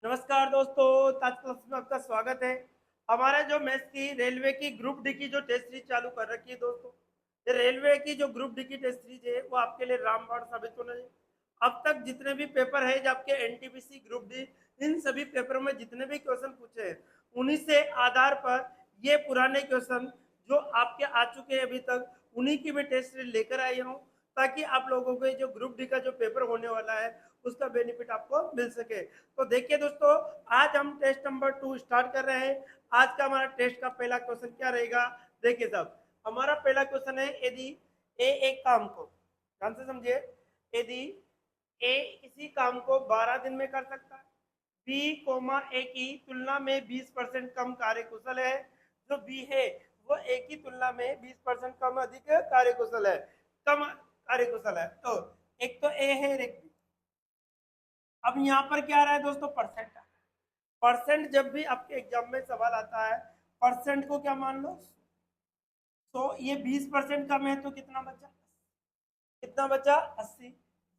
नमस्कार दोस्तों, ताज क्लास में आपका स्वागत है। हमारा जो मैथ्स की रेलवे की ग्रुप डी की जो टेस्ट सीरीज चालू कर रखी है दोस्तों, ये रेलवे की जो ग्रुप डी की टेस्ट सीरीज है वो आपके लिए रामबाण साबित होने है। अब तक जितने भी पेपर है जो आपके एनटीपीसी ग्रुप डी, इन सभी पेपरों में जितने भी क्वेश्चन पूछे हैं उन्हीं से आधार पर ये पुराने क्वेश्चन जो आपके आ चुके हैं अभी तक, उन्हीं की मैं टेस्ट सीरीज लेकर आई हूँ, ताकि आप लोगों को जो ग्रुप डी का जो पेपर होने वाला है उसका बेनिफिट आपको मिल सके। तो देखिए दोस्तों, आज हम टेस्ट नंबर 2 स्टार्ट कर रहे हैं। आज का हमारा टेस्ट का पहला क्वेश्चन क्या रहेगा? देखिए साहब, हमारा पहला क्वेश्चन है, यदि ए एक काम को, ध्यान से समझिए, यदि ए इसी काम को 12 दिन में कर सकता है, बी कोमा ए की तुलना में 20% कम कार्यकुशल है, जो बी है वो ए की तुलना में 20% कम अधिक कार्यकुशल है, कम कार्यकुशल है। तो एक तो ए है, एक बी। अब यहाँ पर क्या आ रहा है दोस्तों? परसेंट आ रहा है। परसेंट जब भी आपके एग्जाम में सवाल आता है, परसेंट को क्या मान लो? तो ये 20% कम है तो कितना बचा? कितना बचा? 80।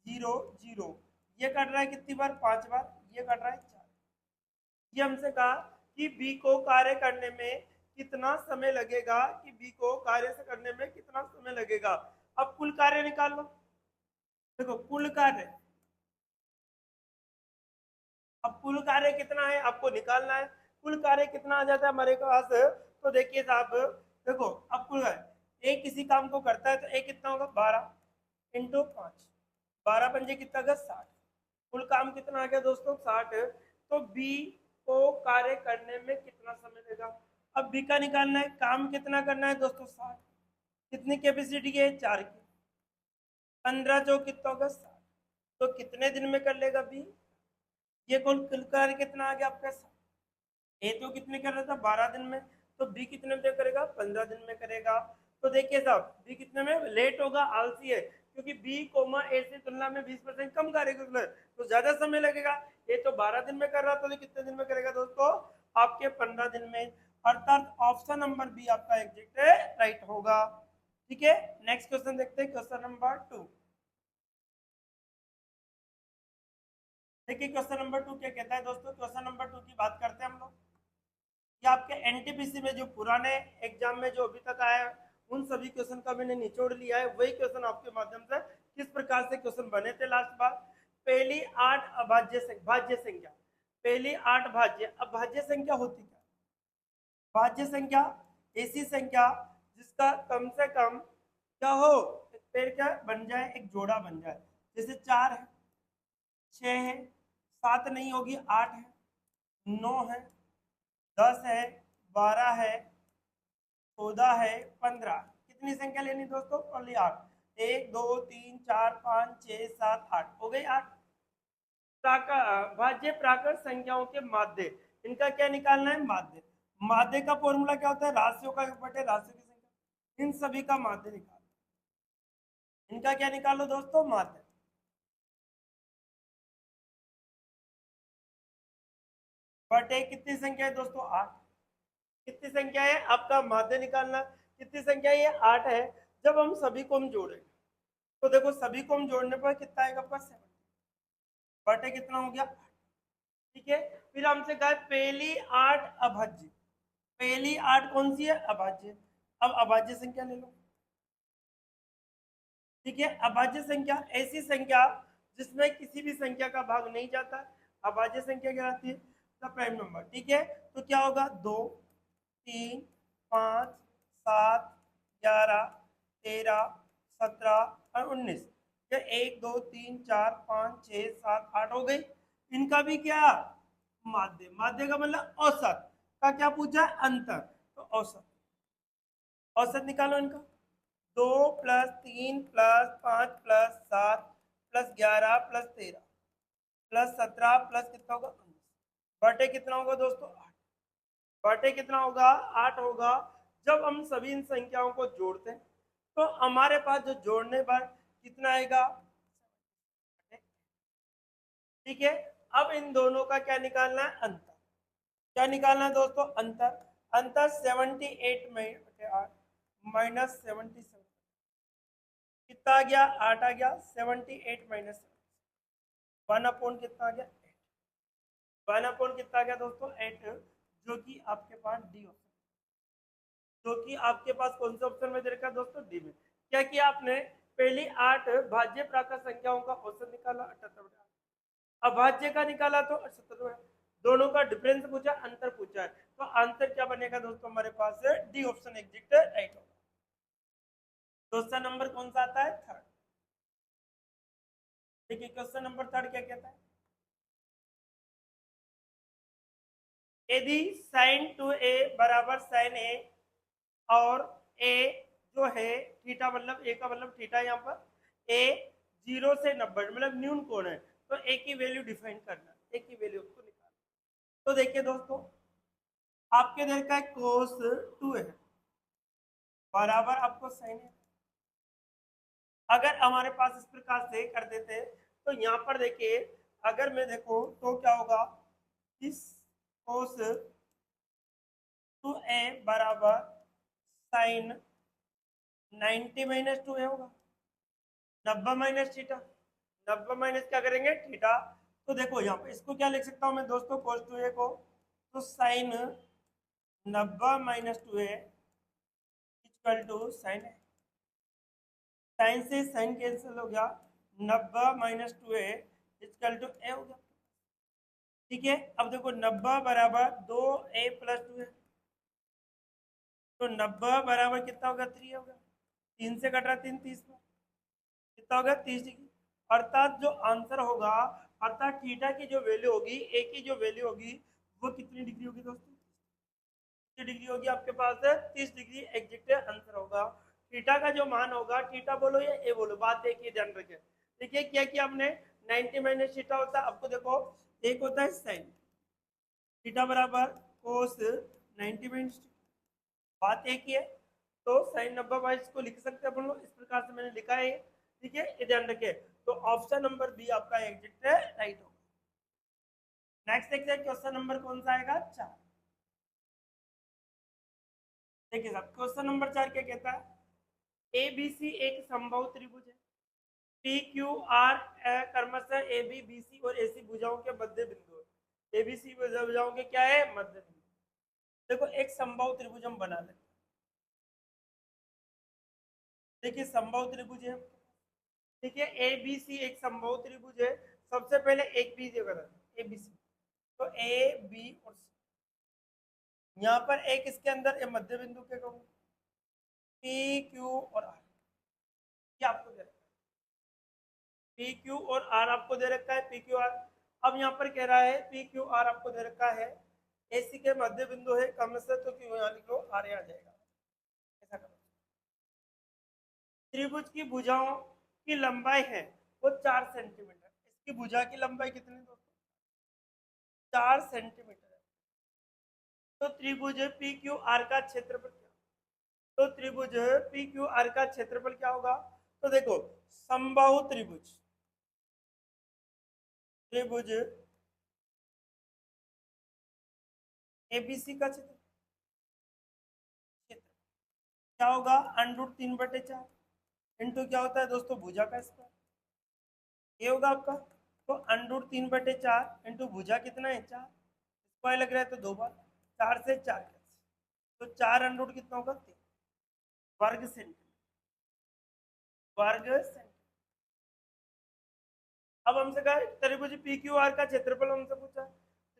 जीरो जीरो, ये कट रहा है कितनी बार? 5 बार। ये कट रहा है 4। ये हमसे कहा कि बी को कार्य करने में कितना समय लगेगा, कि बी को कार्य से करने में कितना समय लगेगा। अब कुल कार्य निकाल लो। देखो कुल कार्य, अब कुल कार्य कितना है आपको निकालना है। कुल कार्य कितना आ जाता है हमारे पास? तो देखिए साहब, देखो अब कुल कार्य, एक किसी काम को करता है तो एक कितना होगा? 12 इंटू 5, 12 पंजे कितना होगा? 60। कुल काम कितना आ गया दोस्तों? 60। तो बी को कार्य करने में कितना समय लगेगा? अब बी का निकालना है। काम कितना करना है दोस्तों? 60। कितनी कैपेसिटी है? 4 की। 15 चौक कितना होगा? 60। तो कितने दिन में कर लेगा बी? ये कुल कार्य कितना आ गया आपका? ए तो कितने कर रहा था? 12 दिन में। तो बी कितने में करेगा? 15 दिन में करेगा। तो देखिए साहब, बी कितने में? लेट होगा, आलसी है, क्योंकि बी कोमा ए से तुलना में 20% कम कार्य तो ज्यादा समय लगेगा। ये तो 12 दिन में कर रहा था, तो कितने दिन में करेगा दोस्तों? आपके 15 दिन में। अर्थात ऑप्शन नंबर बी आपका एग्जैक्ट राइट होगा। ठीक है, नेक्स्ट क्वेश्चन देखते हैं, क्वेश्चन नंबर 2। देखिए क्वेश्चन नंबर 2 क्या कहता है दोस्तों। क्वेश्चन नंबर 2 की बात करते हैं हम लोग। कि आपके एनटीपीसी में जो पुराने एग्जाम में जो अभी तक आया है, उन सभी क्वेश्चन का मैंने निचोड़ लिया है। वही क्वेश्चन आपके माध्यम से किस प्रकार से क्वेश्चन बने थे लास्ट बार। पहली 8 भाज्य संख्या, पहली 8 भाज्य। अब भाज्य संख्या होती क्या? भाज्य संख्या ऐसी संख्या जिसका कम से कम क्या हो, एक पेड़ क्या बन जाए, एक जोड़ा बन जाए। जैसे 4 है, 6 है, 7 नहीं होगी, 8 है, 9 है, 10 है, 12 है, 14 है, 15। कितनी संख्या लेनी दोस्तों? ओनली 8। 1 2 3 4 5 6 7 8 हो गई 8। भाज्य प्राकृत संख्याओं के माध्य, इनका क्या निकालना है? माध्य। माध्य का फॉर्मूला क्या होता है? राशियों का बटे राशियों की संख्या। इन सभी का माध्य निकालो। इनका क्या निकालो दोस्तों? माध्य। बटे कितनी संख्या है दोस्तों? 8। कितनी संख्या है? आपका माध्य निकालना। कितनी संख्या है? ये 8 है। जब हम सभी को हम जोड़ेंगे तो देखो, सभी को हम जोड़ने पर कितना आएगा आपका? 7 बटे कितना हो गया? ठीक है। फिर हमसे कहा पहली 8 अभाज्य। पहली 8 कौन सी है? अभाज्य। अब अभाज्य संख्या ले लो। ठीक है, अभाज्य संख्या ऐसी संख्या जिसमें किसी भी संख्या का भाग नहीं जाता। अभाज्य संख्या क्या आती है? The prime number. ठीक है, तो क्या होगा? 2 3 5 7 11 13 17 और 19। क्या 1 2 3 4 5 6 7 8 हो गई। इनका भी क्या? माध्य। माध्य का मतलब औसत का क्या पूछा है? अंतर। तो औसत, औसत निकालो इनका। 2 plus 3 plus 5 plus 7 plus 11 plus 13 plus 17 plus कितना होगा? 19। बटे कितना होगा दोस्तों? 8। बटे कितना होगा? 8 होगा। जब हम सभी इन संख्याओं को जोड़ते हैं तो हमारे पास जो जोड़ने पर कितना आएगा? ठीक है। अब इन दोनों का क्या निकालना है? अंतर। क्या निकालना है दोस्तों? अंतर। अंतर 78 में 8 माइनस 77 कितना आ गया? 8 आ गया। 78 माइनस 1 अपॉन कितना आ गया? 8। वन अपॉन कितना आ गया दोस्तों 8, जो कि आपके पास डी ऑप्शन, जो कि आपके पास कौन से ऑप्शन में दे रखा है दोस्तों डी में। क्या किया आपने, पहली 8 भाज्य प्राकृत संख्याओं का औसत निकाला 78, अभाज्य का निकाला तो 78, दोनों का डिफरेंस पूछा, अंतर पूछा है, तो आंसर क्या बनेगा दोस्तों हमारे पास डी ऑप्शन एग्जैक्ट राइट होगा। क्वेश्चन नंबर कौन सा आता है, थर्ड। देखिए क्वेश्चन नंबर थर्ड क्या कहता है, यदि साइन टू ए बराबर साइन ए और ए जो है थीटा, मतलब ए का मतलब थीटा, यहाँ पर ए 0 से 90 मतलब न्यून कोण है, तो ए की वैल्यू डिफाइन करना, ए की वैल्यू को निकालना। तो देखिए दोस्तों आपके इधर का कोस 2 है बराबर आपको साइन है। अगर हमारे पास इस प्रकार से कर देते तो यहाँ पर देखिए, अगर मैं देखो तो क्या होगा, इस कोस 2a बराबर साइन 90 माइनस 2a होगा, 90 माइनस थीटा, 90 माइनस क्या करेंगे थीटा। तो देखो यहाँ पर इसको क्या लिख सकता हूँ मैं दोस्तों, कोस 2a को, तो sine 90 minus 2a equal to sine है, साइन से साइन कैंसिल हो गया, 90 minus 2a equal to a हो गया। ठीक है, अब देखो 90 बराबर 2a प्लस 2 है, तो 90 बराबर कितना होगा 3 होगा, 3 से कट रहा 3, 30 में कितना होगा 30 डिग्री, अर्थात जो आंसर होगा, अर्थात थीटा की जो वैल्यू होगी, ए की जो वैल्यू होगी वो कितनी डिग्री होगी दोस्तों, कितनी डिग्री होगी आपके पास 30 डिग्री एग्जैक्ट आंसर होगा। थीटा का जो मान होगा, थीटा बोलो या ए बोलो, बात एक ही ध्यान रखें। देखिए क्या किया हमने, 90 माइनस थीटा होता है, आपको देखो एक होता है साइन थीटा बराबर कोस 90 माइनस, बात एक ही है, तो साइन 90 बाईस को लिख सकते हैं अपन लोग, इस प्रकार से मैंने लिखा है। ठीक है, ये ध्यान रखिए, तो ऑप्शन नंबर बी आपका एग्जैक्ट है राइट होगा। नेक्स्ट देखते हैं क्वेश्चन नंबर कौन सा आएगा, 4। देखिए साहब क्वेश्चन नंबर 4 क्या कहता है, ए बी सी एक संभव त्रिभुज है, पी क्यू आर क्रमशः ए बी बी सी और ए सी भुजाओं के मध्य बिंदु है, ए बी सी भुजाओं के क्या है मध्य बिंदु। देखो एक संभव त्रिभुज हम बना लेते हैं, देखिए संभव त्रिभुज है, ठीक है ए बी सी एक संभव त्रिभुज है, सबसे पहले एक बी जगह ए बी सी, तो ए बी और सी, यहाँ पर एक इसके अंदर ये मध्य बिंदु के कहूँ, पी क्यू और आर, ये आपको दे रखा है, पी क्यू और आर आपको दे रखा है, पी क्यू आर। अब यहाँ पर कह रहा है पी क्यू आर आपको दे रखा है, ए सी के मध्य बिंदु है कम से, तो क्यू यहाँ लिख लो, आर यहाँ जाएगा, ऐसा करो। त्रिभुज की भुजाओं की लंबाई है वो 4 सेंटीमीटर, इसकी भुजा की लंबाई कितनी दोस्तों 4 सेंटीमीटर है, तो त्रिभुज पी क्यू आर का क्षेत्रफल क्या, तो त्रिभुज पी क्यू आर का क्षेत्रफल क्या होगा, तो देखो समबाहु त्रिभुज, त्रिभुज एबीसी का क्षेत्र क्या होगा, √3/4 इंटू क्या होता है दोस्तों भुजा का स्क्वायर, ये होगा आपका, तो √3/4 इंटू भुजा कितना है 4, स्क्वायर लग रहा है तो 2 बार, 4 से 4 तो 4 अंडरूट कितना होगा 3 वर्ग सेंटीमीटर, वर्ग सेंटीमीटर। अब हमसे कहा त्रिभुज पी क्यू आर का क्षेत्रफल हमसे पूछा,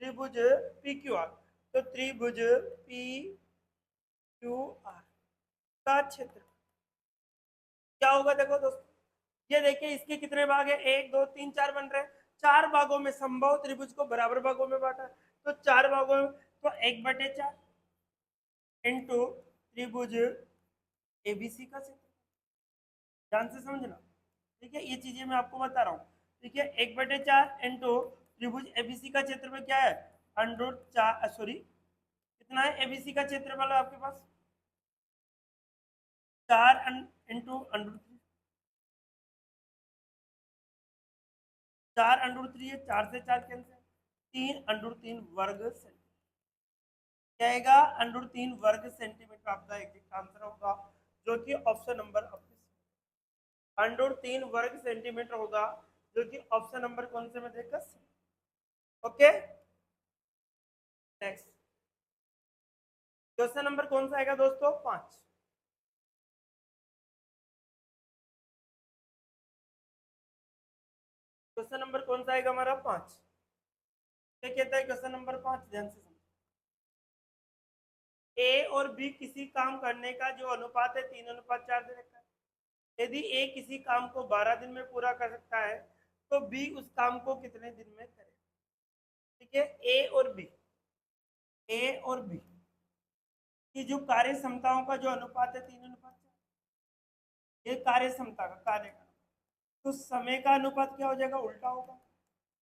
त्रिभुज पी क्यू आर, तो त्रिभुज पी क्यू आर का क्षेत्र क्या होगा, देखो दोस्तों ये देखिए इसके कितने भाग है, 1 2 3 4 बन रहे हैं, 4 भागों में संभव त्रिभुज को बराबर भागों में बांटा, तो 4 भागों में, तो 1/4 इंटू त्रिभुज एबीसी का क्षेत्र, ध्यान से समझना। ठीक है, ये चीजें मैं आपको बता रहा हूँ। ठीक है, 1/4 इंटू त्रिभुज एबीसी का क्षेत्रफल क्या है, √4, सॉरी कितना है एबीसी का क्षेत्रफल आपके पास 4 इंटू √3, 4 √3 है, 4 से 4 कैंसिल, 3 √3 वर्ग सेंटीमीटर, क्या आएगा √3 वर्ग सेंटीमीटर आपका एग्जैक्ट आंसर होगा, जो कि ऑप्शन नंबर √3 वर्ग सेंटीमीटर होगा, जो कि ऑप्शन नंबर कौन से में देखा, ओके। नेक्स्ट क्वेश्चन नंबर कौन सा आएगा दोस्तों? 5। क्वेश्चन नंबर कौन सा आएगा हमारा? 5। क्या कहता है क्वेश्चन नंबर 5? ध्यान से समझो। ए और बी किसी काम करने का जो अनुपात है 3:4 दे रखा है। यदि ए किसी काम को 12 दिन में पूरा कर सकता है तो बी उस काम को कितने दिन में करे? ठीक है, ए और बी की जो कार्य क्षमताओं का जो अनुपात है 3:4, ये कार्य क्षमता का कार्य का, तो समय का अनुपात क्या हो जाएगा? उल्टा होगा,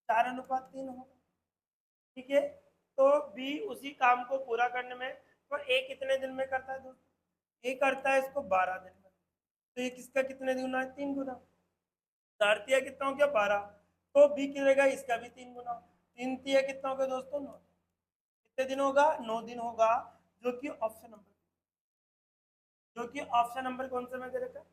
4:3 होगा। ठीक है, तो बी उसी काम को पूरा करने में, तो ए कितने दिन में करता है दोस्तों? ए करता है इसको 12 दिन में, तो ये किसका कितने गुना है? 3 गुना। 4 कितना हो गया? 12। तो बी करेगा इसका भी 3 गुना। 3 कितना हो गया दोस्तों? 9। कितने दिन होगा? 9 दिन होगा, जो कि ऑप्शन नंबर कौन सा में दे रखा है?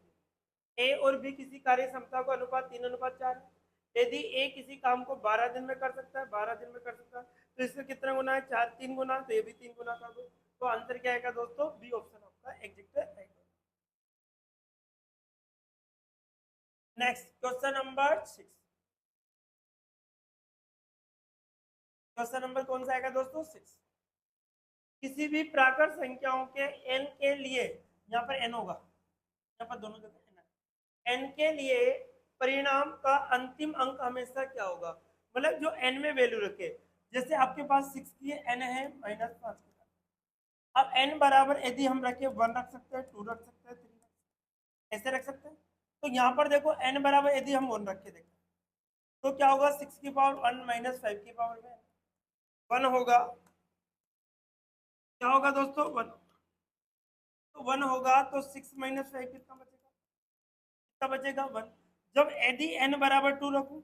ए और बी किसी कार्य क्षमता को अनुपात 3:4 है। यदि ए किसी काम को 12 दिन में कर सकता है, 12 दिन में कर सकता है, तो इससे कितना गुना है? 4, 3 गुना, तो ये भी 3 गुना कर दो। तो आंसर क्या आएगा दोस्तों? बी ऑप्शन आपका एग्जैक्ट है। Next question number 6। Question number कौन सा आएगा दोस्तों? 6। किसी भी प्राकृत संख्याओं के n के लिए, यहाँ पर n होगा, यहाँ पर दोनों जगह n के लिए परिणाम का अंतिम अंक हमेशा क्या होगा? मतलब जो n में वैल्यू रखे, जैसे आपके पास 6 की n है -5 के साथ। अब n बराबर यदि हम रखे 1 रख सकते हैं, 2 रख सकते हैं, 3 रख सकते हैं, ऐसे रख सकते हैं। तो यहाँ पर देखो n बराबर यदि हम 1 रखे देखें तो क्या होगा? 6 की पावर 1 -5 की पावर में 1 होगा। क्या होगा दोस्तों? 1। तो 1 होगा, तो 6 - 5 कितना बचेगा? कितना बचेगा? 1। जब यदि n बराबर 2 रखूं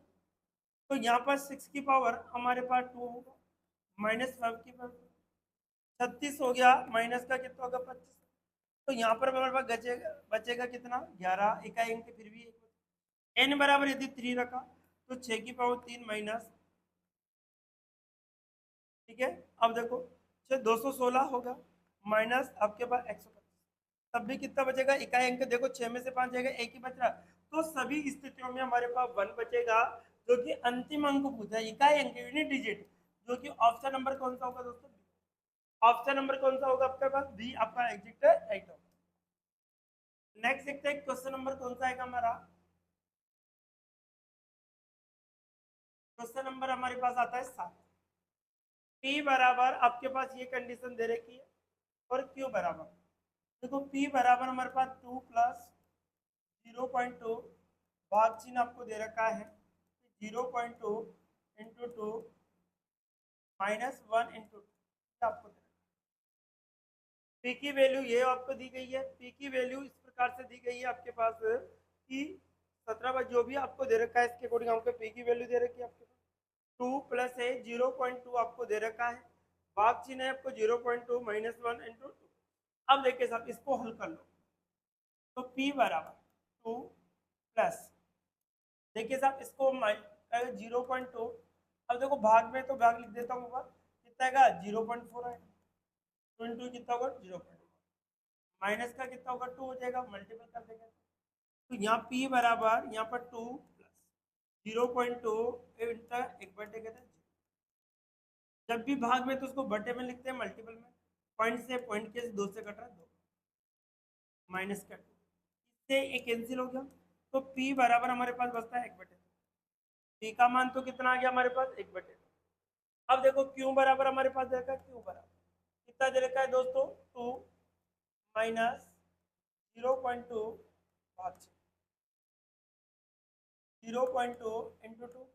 तो यहाँ पर 6 की पावर हमारे पास 2 होगा, -5 की पावर 36 हो गया, माइनस का कितना होगा? 25। तो यहाँ पर हमारे पास बचेगा बचेगा कितना? 11। इकाई अंक फिर भी n बराबर यदि 3 रखा तो 6 की पावर 3 माइनस, ठीक है। अब देखो 216 होगा, माइनस आपके पास 125, तब भी कितना बचेगा? इकाई अंक देखो 6 में से 5 जाएगा, एक ही बच रहा। तो सभी स्थितियों में हमारे पास 1 बचेगा, जो कि अंतिम अंक पूछा है, इकाई अंक यूनिट डिजिट, जो कि ऑप्शन नंबर कौन सा होगा दोस्तों? ऑप्शन नंबर कौन सा होगा आपके पास? बी आपका एग्जिट है एकदम। नेक्स्ट देखते हैं क्वेश्चन नंबर कौन सा आएगा हमारा। क्वेश्चन नंबर हमारे पास आता है 7। P बराबर आपके पास ये कंडीशन दे रखी है, और Q बराबर, देखो P बराबर हमारे पास 2 + 0.2, भाग चिन्ह आपको दे रखा है 0.2 × 2 -1 × 2 आपको दे रखा है। P की वैल्यू ये आपको दी गई है। P की वैल्यू इस प्रकार से दी गई है आपके पास कि 17 जो भी आपको दे रखा है इसके अकॉर्डिंग आपको P की वैल्यू दे रखी है आपके पास 2 + है 0.2 आपको दे रखा है, भाग चिन्ह है आपको 0.2 - 1 × 2। अब देखिए साहब इसको हल कर लो, तो P बराबर 2 प्लस, देखिए साहब इसको 0.2, अब देखो भाग में तो भाग लिख देता हूँ ऊपर, कितना आएगा? 0.4 आएगा, 22 कितना होगा? 0.4, माइनस का कितना होगा? 2 हो जाएगा, मल्टीपल कर देंगे तो यहाँ P बराबर यहाँ पर 2 + 0.2 एक बटे कहते हैं, जब भी भाग में तो उसको बटे में लिखते हैं, मल्टीपल में, पॉइंट से पॉइंट के 2 से कट रहा है 2, माइनस का 2, इससे एक कैंसिल हो गया, तो P बराबर हमारे पास बचता है 1/2। P का मान तो कितना आ गया हमारे पास? 1/2। अब देखो Q बराबर हमारे पास देखा, Q बराबर कितना दे रखा है दोस्तों? 2 - 0.2 भाग 0.2 × 2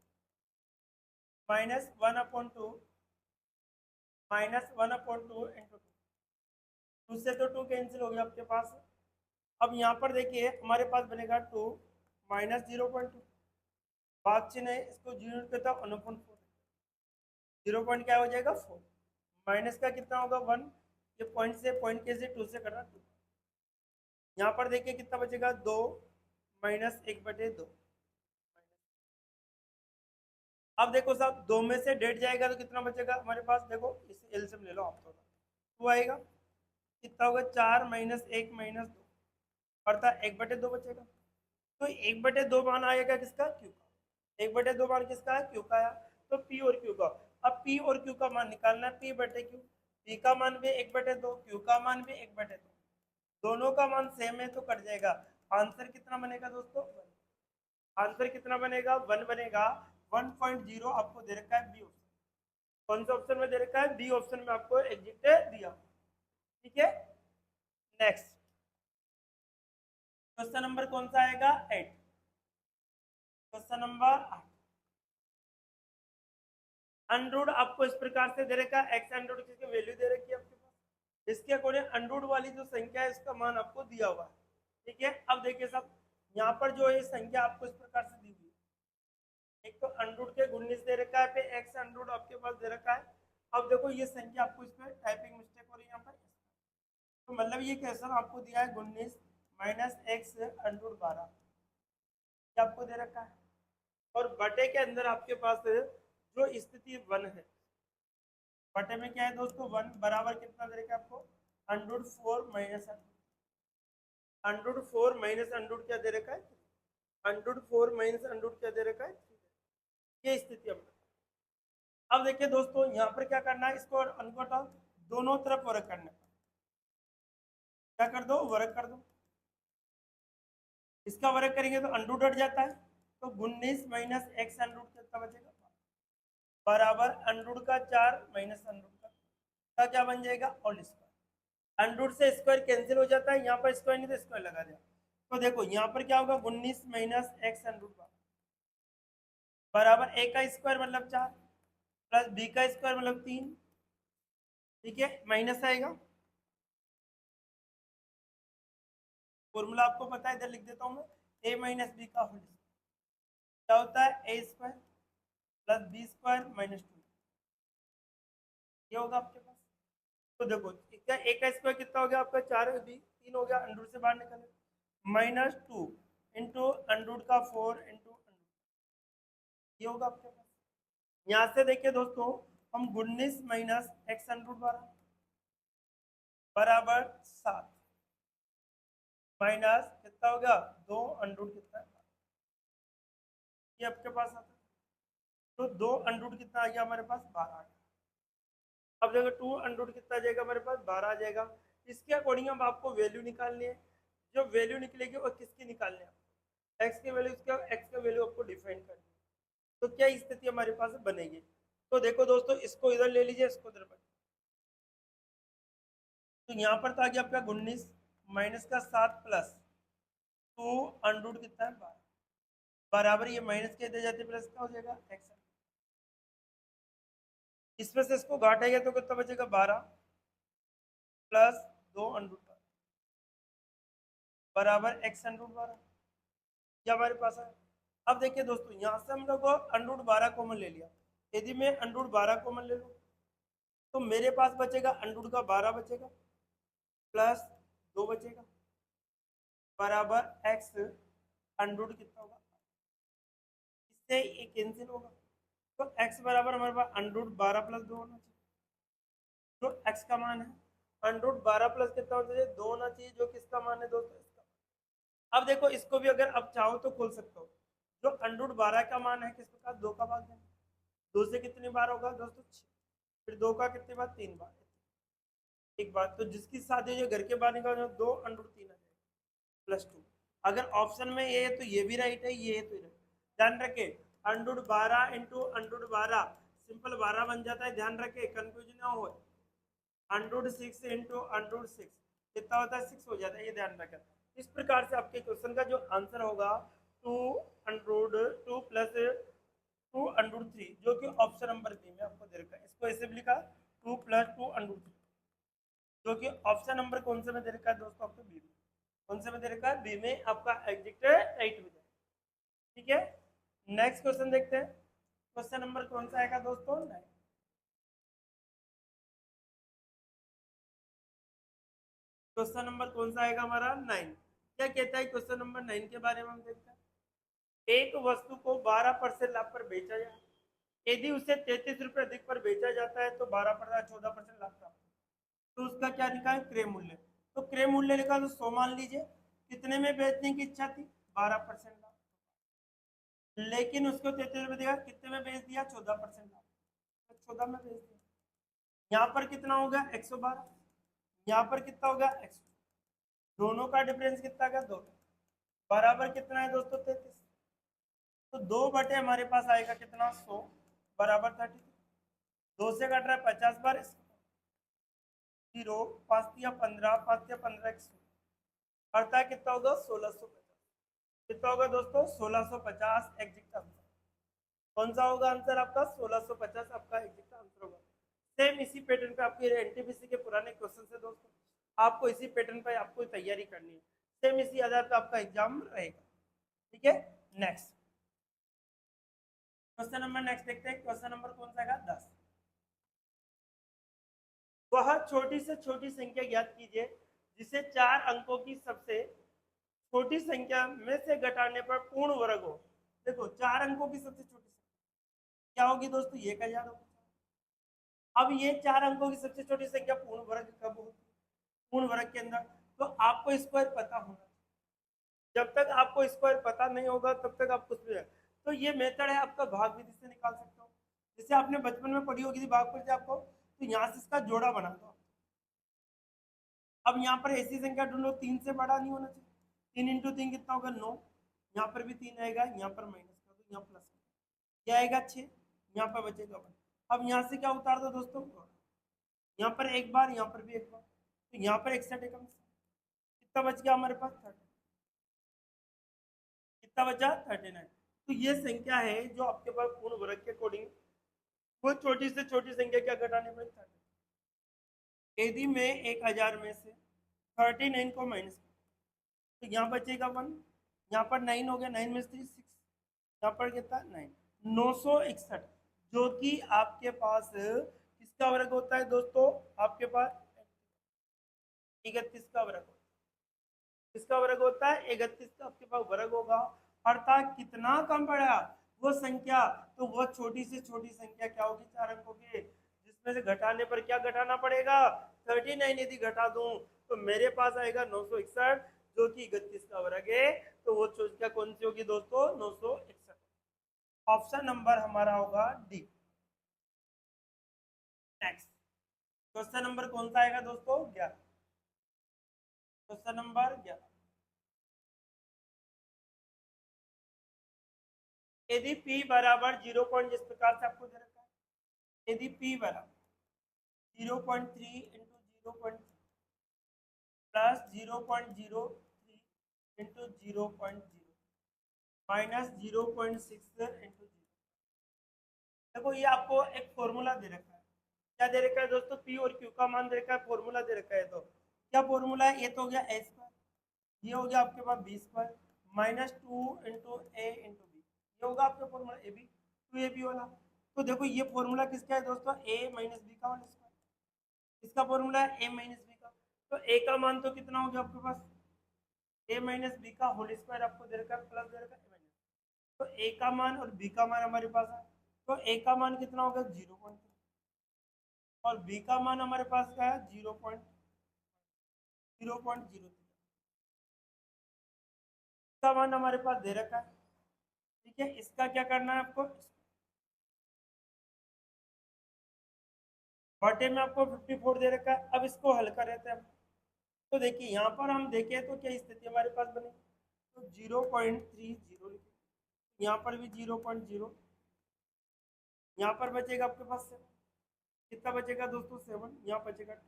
-1/2 -1/2 × 2, 2 से तो 2 कैंसिल हो गया आपके पास। अब यहाँ पर देखिए हमारे पास बनेगा 2 - 0.2, भाग चिन्ह है इसको 0 करता 1/4, 0 पॉइंट क्या हो जाएगा? 4, माइनस का कितना होगा? 1, ये पॉइंट से पॉइंट के से 2 से करना 2, यहाँ पर देखिए कितना बचेगा? 2 - 1/2। अब देखो साहब, 2 में से 1.5 जाएगा तो कितना बचेगा हमारे पास, देखो इसे एलसीएम ले लो आप, थोड़ा 2 आएगा, कितना होगा 4 माइनस 1 माइनस 2, अर्थात 1/2 बचेगा। तो 1/2 मान आएगा किसका, क्यू का। 1/2 मान किसका है, क्यू का आया। तो पी और क्यू का, अब पी और क्यू का मान निकालना है, पी बटे क्यू। पी का मान भी 1/2, क्यू का मान भी 1/2, दोनों का मान सेम है तो कट जाएगा। आंसर कितना बनेगा दोस्तों, आंसर कितना बनेगा, 1 बनेगा। 1.0 आपको दे रखा है बी ऑप्शन। कौन सा ऑप्शन में दे रखा है, बी ऑप्शन में आपको एग्जिट दिया। ठीक है, नेक्स्ट क्वेश्चन नंबर कौन सा आएगा, 8। क्वेश्चन नंबर 8, अनरूट आपको इस प्रकार से दे रखा है, एक्स अनरूट की वैल्यू दे रखी है आपके पास, इसके अकॉर्डिंग अनरूट वाली जो संख्या है इसका मान आपको दिया हुआ है। ठीक है, अब देखिए साहब, यहाँ पर जो है संख्या आपको इस प्रकार से दी हुई है, एक तो अनरूट के 19 दे रखा है, फिर एक्स अनरूट आपके पास दे रखा है। अब देखो ये संख्या आपको इसमें टाइपिंग मिस्टेक हो रही है यहाँ पर, तो मतलब ये क्वेश्चन आपको दिया है 19 माइनस एक्स अनरूट 12, ये आपको दे रखा है, और बटे के अंदर आपके पास जो स्थिति 1 है, बटे में क्या है दोस्तों, 1 बराबर कितना दे रखा है आपको, under root 4 minus under root 4 minus under root क्या दे रखा है, अंडरूट 4 माइनस अंडरूट क्या दे रखा है, ये स्थिति हम। अब देखिए दोस्तों, यहाँ पर क्या करना है, इसको अनकोट दोनों तरफ वर्क करना है, क्या कर दो, वर्क कर दो। इसका वर्क करेंगे तो अंडरूट हट जाता है, तो 19 माइनस एक्स अंडरूट कितना बचेगा, बराबर अंडरूट का 4 माइनस अंडरूट का क्या बन जाएगा, होल स्क्वायर। अंडरूट से स्क्वायर कैंसिल हो जाता है, यहाँ पर स्क्वायर नहीं तो स्क्वायर लगा दिया, तो देखो यहाँ पर क्या होगा, 19 माइनस एक्स अंडरूट बराबर ए का स्क्वायर मतलब 4 प्लस बी का स्क्वायर मतलब 3। ठीक है, माइनस आएगा, फॉर्मूला आपको पता है, इधर लिख देता हूँ मैं, ए माइनस बी का होल क्या होता है, A square plus B square minus 2, ये होगा आपके पास। तो देखो क्या, ए का स्क्वायर कितना हो गया आपका, 4 बी 3 हो गया, अंडरूट से बाहर निकले, माइनस 2 इंटू अंडरूट का 4 इंटू अंडरूट, ये होगा आपके पास। यहाँ से देखिए दोस्तों, हम 19 माइनस एक्स अंडरूट 12 बराबर 7 माइनस कितना हो गया, 2 अंडरूट कितना है, ये आपके पास आता है। तो 2 अंडरूट कितना आ गया हमारे पास, 12 आ गया। अब देखो 2 अंडरूट कितना आ जाएगा हमारे पास, 12 आ जाएगा। इसके अकॉर्डिंग अब आपको वैल्यू निकालनी है, जो वैल्यू निकलेगी वो किसकी निकालनी है, एक्स की वैल्यू, इसका एक्स का वैल्यू आपको डिफाइन करनी है। तो क्या स्थिति हमारे पास बनेगी, तो देखो दोस्तों, इसको इधर ले लीजिए, इसको इधर, तो यहाँ पर तो आ गया आपका 19 माइनस का 7 प्लस 2 अंडरूट कितना है, 12 बराबर, ये माइनस के इधर जाते प्लस का हो जाएगा एक्स, इसमें से इसको घटाएगा तो कितना बचेगा, 12 प्लस 2 अंडरूट बराबर एक्स अंडरूट 12, ये हमारे पास है। अब देखिए दोस्तों, यहाँ से हम लोग अंडरूट 12 कॉमन ले लिया, यदि मैं अंडरूट 12 कॉमन ले लूँ तो मेरे पास बचेगा अंडरूट का 12 बचेगा प्लस 2 बचेगा बराबर एक्स अंडरूट कितना होगा, इससे ये कैंसिल होगा, तो x बराबर हमारे पास अंडरूट 12 प्लस 2 होना चाहिए, जो x का मान है। अंडरूट 12 प्लस कितना होना चाहिए, 2 होना चाहिए, जो किसका मान है दोस्तों, इसका। अब देखो इसको भी अगर अब चाहो तो खोल सकते हो, जो अंडरूट 12 का मान है किस प्रकार, 2 का भाग देना, 2 से कितनी बार होगा दोस्तों, 6, फिर 2 का कितनी बार, 3 बार, एक बात। तो जिसकी साथ जो घर के बाहर निकाल 2 अंडरूट 3 आ जाएगा प्लस 2, अगर ऑप्शन में ये है तो ये भी राइट है, ये है तो राइट। ध्यान रखे, अंडरूट 12 इंटू अंडरूट 12 सिंपल 12 बन जाता है, ध्यान रखे, कंफ्यूजन ना हो। अंडरूट 6 इंटू अंडरूट 6 कितना होता है, 6 हो जाता है, ये ध्यान रखें। इस प्रकार से आपके क्वेश्चन का जो आंसर होगा 2 अंडरूट 2 प्लस 2 अंडरूट 3, जो कि ऑप्शन नंबर बी में आपको दे रखा है। इसको ऐसे भी लिखा 2 प्लस 2 अंडरूट 3, जो कि ऑप्शन नंबर कौन से में दे रखा है दोस्तों, आपको बी में। कौन से में दे रखा है, बी में आपका एग्जिट राइट में। ठीक है, नेक्स्ट क्वेश्चन देखते हैं, क्वेश्चन नंबर कौन सा आएगा दोस्तों, 9। क्वेश्चन नंबर कौन सा आएगा हमारा, 9। क्या कहता है क्वेश्चन नंबर 9 के बारे में हम देखते हैं। एक वस्तु को 12% लाभ पर बेचा जाए, यदि उसे 33 रुपये अधिक पर बेचा जाता है तो 12% 14% लाभ प्राप्त, तो उसका क्या लिखा है, क्रय मूल्य। तो क्रय मूल्य लिखा तो 100 मान लीजिए, कितने में बेचने की इच्छा थी, 12% लाभ, लेकिन उसको 33 रुपये दिया, कितने में बेच दिया, 14% लाभ, तो 14 में बेच दिया। यहाँ पर कितना हो गया, 112, यहाँ पर कितना हो गया, 100, दोनों का डिफरेंस कितना गया, 2, बराबर कितना है दोस्तों, 33। तो 2 बटे हमारे पास आएगा कितना, 100 बराबर 32, 2 से कट रहा है 50 बार, 0, 5 या 15, 5 या 15, 100, अर्थात कितना होगा, 1650। कितना होगा दोस्तों, 1650 एग्जैक्ट आंसर। कौन सा होगा आंसर आपका, 1650 आपका एग्जैक्ट आंसर होगा। सेम इसी पैटर्न पे आपके एनटीपीसी के पुराने क्वेश्चन है दोस्तों, आपको इसी पैटर्न पे आपको तैयारी करनी है, सेम इसी आधार पे आपका एग्जाम रहेगा। ठीक है, नेक्स्ट क्वेश्चन नंबर, नेक्स्ट देखते हैं, क्वेश्चन नंबर कौन सा है, 10। वह छोटी से छोटी संख्या ज्ञात कीजिए जिसे 4 अंकों की सबसे छोटी संख्या में से घटाने पर पूर्ण वर्ग हो। देखो 4 अंकों की सबसे छोटी संख्या क्या होगी दोस्तों, 1000 होगी। अब ये 4 अंकों की सबसे छोटी संख्या पूर्ण वर्ग कब होगी, पूर्ण वर्ग के अंदर, तो आपको स्क्वायर पता होगा। जब तक आपको स्क्वायर पता नहीं होगा तब तक आप कुछ भी, तो ये मेथड है आपका भाग विधि से निकाल सकते हो, जैसे आपने बचपन में पढ़ी होगी थी भाग विधि आपको, तो यहाँ से इसका जोड़ा बना दो। अब यहाँ पर ऐसी संख्या ढूंढो 3 से बड़ा नहीं होना चाहिए, 3 × 3 कितना होगा, 9, यहाँ पर भी 3 आएगा, यहाँ पर माइनस कर दो, यहाँ प्लस, क्या आएगा 6, यहाँ पर बचेगा 1। अब यहाँ से क्या उतार दो दोस्तों, यहाँ पर एक बार, यहाँ पर भी एक बार, तो यहाँ पर 61 एकम, कितना बच गया हमारे पास, 30, कितना बचा, 39। तो ये संख्या है जो आपके पास पूर्ण वर्ग के अकॉर्डिंग, वो छोटी से छोटी संख्या क्या घटानी पड़ेगी, 30। यदि मैं 1000 में से 39 को माइनस, तो यहाँ बचेगा 1, यहाँ पर 9 हो गया, 9 में से 6, यहाँ पर कितना 9, 961, जो कि आपके पास किसका वर्ग होता है दोस्तों, आपके पास 31 का वर्ग, किसका वर्ग होता है, 31 का आपके पास वर्ग होगा। अर्थात कितना कम पड़ा वो संख्या, तो वो छोटी से छोटी संख्या क्या होगी, 4 अंकों की, जिसमें से घटाने पर क्या घटाना पड़ेगा, 39 यदि घटा दूं तो मेरे पास आएगा 961, जो कि 31 का वर्ग है, तो वो संख्या कौन सी होगी दोस्तों, 961। ऑप्शन नंबर हमारा होगा डी। नेक्स्ट क्वेश्चन नंबर कौन सा आएगा दोस्तों, 11, क्वेश्चन नंबर 11। यदि p बराबर 0 पॉइंट, जिस प्रकार से आपको दे रखा है, यदि p बराबर 0.3 into 0.3 plus 0.03 into 0.0 minus 0.6 into 0, देखो ये आपको एक फॉर्मूला दे रखा है, क्या दे रखा है दोस्तों, p और q का मान दे रखा है, फॉर्मूला दे रखा है, तो क्या फॉर्मूला है, ये तो हो गया a स्क्वायर, ये हो गया आपके पास बी स्क्वायर माइनस 2 इंटू ए इंटू बी, ये होगा आपका फॉर्मूला ए बी, 2ab वाला। तो देखो ये फॉर्मूला किसका है दोस्तों, a माइनस बी का होल स्क्वायर, इसका फॉर्मूला है a माइनस बी का, तो a का मान तो कितना हो गया आपके पास, a माइनस बी का होल स्क्वायर आपको दे रखा है, प्लस दे रखा है a माइनस, तो a का मान और b का मान हमारे पास है, तो a का मान कितना होगा 0.3 और b का मान हमारे पास क्या है 0.03 का मान हमारे पास दे रखा है। ठीक है, इसका क्या करना है आपको, बटे में आपको 54 दे रखा है, अब इसको हल कर रहे थे हम, तो देखिए यहाँ पर हम देखें तो क्या स्थिति हमारे पास बनी, तो 0.30 लिखे, यहाँ पर भी 0.0, यहाँ पर बचेगा आपके पास 7, कितना बचेगा दोस्तों 7, यहाँ बचेगा 2,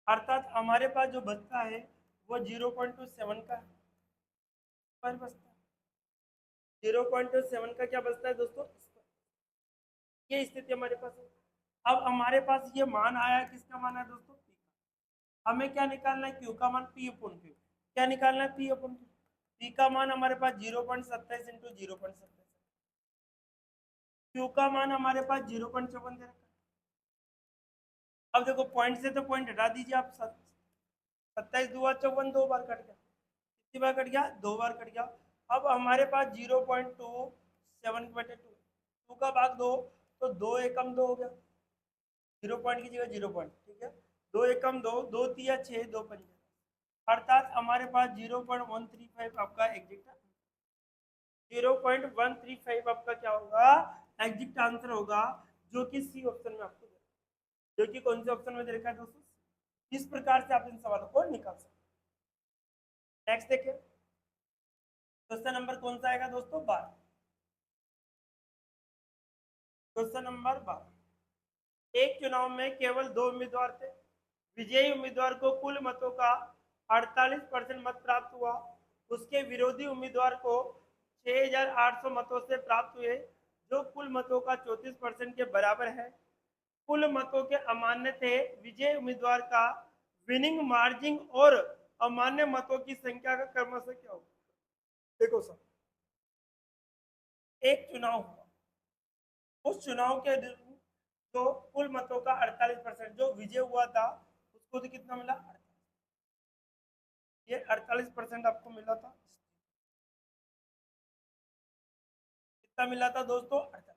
अर्थात हमारे पास जो बचता है वो 0.27 का पर बचता है, 0.27 का क्या बचता है दोस्तों, ये स्थिति हमारे पास है। अब हमारे पास ये मान आया, किसका मान है दोस्तों, पी का, हमें क्या निकालना है, क्यू का मान, पी अपन क्यू, क्या निकालना है, पी अपन क्यू, पी का मान हमारे पास 0.27 इंटू 0.27, क्यू का मान हमारे पास 0.54 दे रखा है। अब देखो पॉइंट से तो पॉइंट हटा दीजिए आप, 27 दूआ 54, 2 बार कट गया, कितनी बार कट गया, 2 बार कट गया। अब हमारे पास 0.27 बटे 2, 2 का भाग 2, तो 2 एकम 2 हो गया, 0 पॉइंट की जगह 0 पॉइंट, ठीक है। 2 एकम 2, 2 तिया 6, 2 पंजे, अर्थात हमारे पास 0.135 आपका एग्जैक्ट 0.135 आपका क्या होगा, एग्जैक्ट आंसर होगा, जो कि सी ऑप्शन में आपको जो कि कौन से ऑप्शन में दे रखा है दोस्तों, इस प्रकार से आप इन सवालों को निकाल सकते। नेक्स्ट देखिए, क्वेश्चन नंबर कौन सा आएगा दोस्तों, 12। क्वेश्चन नंबर 12, एक चुनाव में केवल 2 उम्मीदवार थे, विजयी उम्मीदवार को कुल मतों का 48% मत प्राप्त हुआ, उसके विरोधी उम्मीदवार को 6,800 मतों से प्राप्त हुए, जो कुल मतों का 34% के बराबर है। कुल मतों के अमान्य थे, विजय उम्मीदवार का विनिंग मार्जिन और अमान्य मतों की संख्या का क्रमशः क्या होगा। देखो सर, एक चुनाव हुआ, उस चुनाव के जो कुल मतों का 48%, जो विजय हुआ था उसको तो कितना मिला, ये 48% आपको मिला था। कितना मिला था दोस्तों, 48।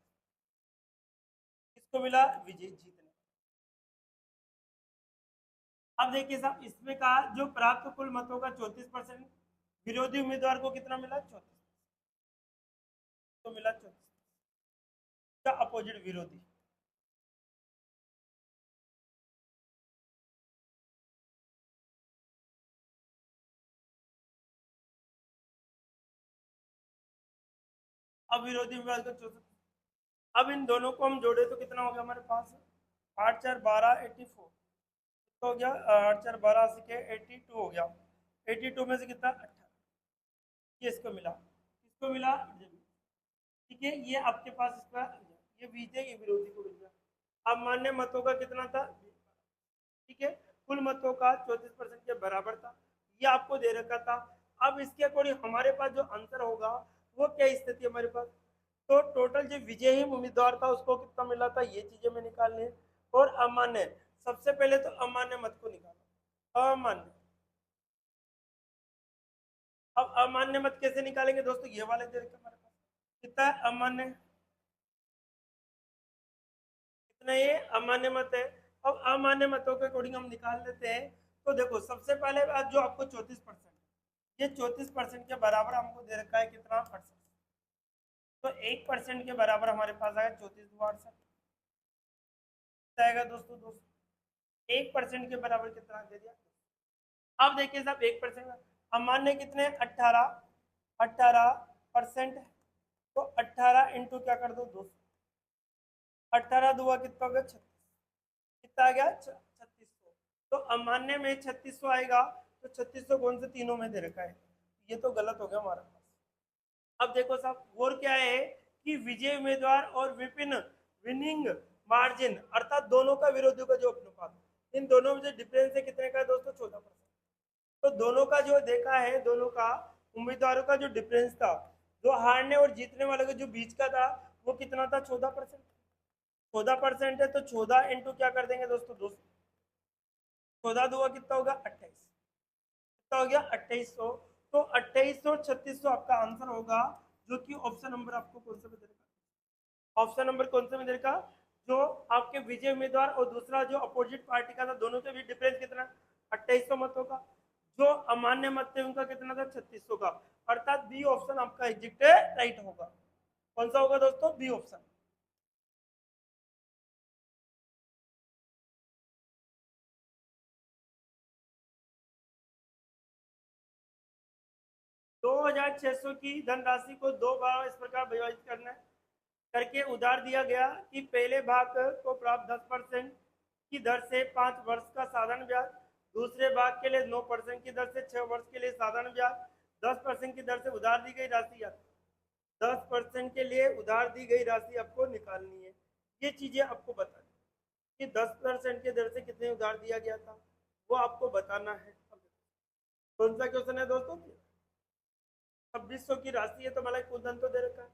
किसको मिला, विजय जीतने। अब देखिए साहब, इसमें कहा जो प्राप्त कुल मतों का 34%, विरोधी उम्मीदवार को कितना मिला, 34, तो मिला 34 का अपोजिट विरोधी। अब विरोधी उम्मीदवार का 34, अब इन दोनों को हम जोड़े तो कितना हो गया हमारे पास, 8 4 12 84 हो गया, 8 4 12 से के 82 हो गया, 82 में से कितना 18, ये इसको मिला, किसको मिला, ठीक है। ये आपके पास इसका ये विजय, ये विरोधी को मिल गया। अब मान्य मतों का कितना था, ठीक है, कुल मतों का 34% के बराबर था, ये आपको दे रखा था। अब इसके अकॉर्डिंग हमारे पास जो आंसर होगा वो क्या स्थिति हमारे पास, तो टोटल जो विजयी उम्मीदवार था उसको कितना मिला था, ये चीजें में निकालने। और अमान्य, सबसे पहले तो अमान्य मत को निकालो, अमान्य। अब अमान्य मत कैसे निकालेंगे दोस्तों, ये वाले दे रखे हमारे पास, कितना है अमान्य, कितना ये अमान्य मत है। अब अमान्य मतों के अकॉर्डिंग हम निकाल लेते हैं। तो देखो, सबसे पहले बात जो आपको 34%, ये 34% के बराबर हमको दे रखा है कितना, 68, तो 1% के बराबर हमारे पास आएगा 34 आएगा दोस्तों, 1% के बराबर कितना दे दिया। अब देखिए साहब, 1% अमान्य कितने, 18% है, तो 18 इंटू क्या कर दो, 200, 18 दुआ कितना हो गया, 36, कितना आ गया, 3600। तो अमान्य में 3600 आएगा, तो 3600 कौन से तीनों में दे रखा है, ये तो गलत हो गया हमारे पास। अब देखो साहब, और क्या है कि विजय उम्मीदवार और विपिन विनिंग मार्जिन, अर्थात दोनों का विरोधियों का जो अनुपात, इन दोनों में जो डिफरेंस है कितने का है दोस्तों, 14%। तो दोनों का जो देखा है, दोनों का उम्मीदवारों का जो डिफरेंस था, जो हारने और जीतने वाले के जो बीच का था, वो कितना था, 14%। 14% है, तो 14 इंटू क्या कर देंगे दोस्तों, 200, 14 दुआ कितना होगा, 28, कितना हो गया, 2800। तो 2800 3600 आपका आंसर होगा, जो कि ऑप्शन नंबर आपको कौन सा मिलेगा, ऑप्शन नंबर कौन सा मिलेगा, जो आपके विजय उम्मीदवार और दूसरा जो अपोजिट पार्टी का था, दोनों के बीच डिफरेंस कितना, 2800 मतों का। जो अमान्य मत थे उनका कितना था, 3600 का, अर्थात बी ऑप्शन आपका एग्जिट राइट होगा। कौन सा होगा दोस्तों, बी ऑप्शन। 2600 की धनराशि को दो बार इस प्रकार विभाजित करना करके उधार दिया गया कि पहले भाग को प्राप्त 10% की दर से 5 वर्ष का साधारण ब्याज, दूसरे भाग के लिए 9% की दर से 6 वर्ष के लिए साधारण ब्याज, 10% की दर से उधार दी गई राशि, 10% के लिए उधार दी गई राशि आपको निकालनी है। ये चीजें आपको बतानी कि 10% के दर से कितने उधार दिया गया था, वो आपको बताना है। कौन सा क्वेश्चन है दोस्तों, 2600 की राशि है, तो मतलब कुल धन तो दे रखा है,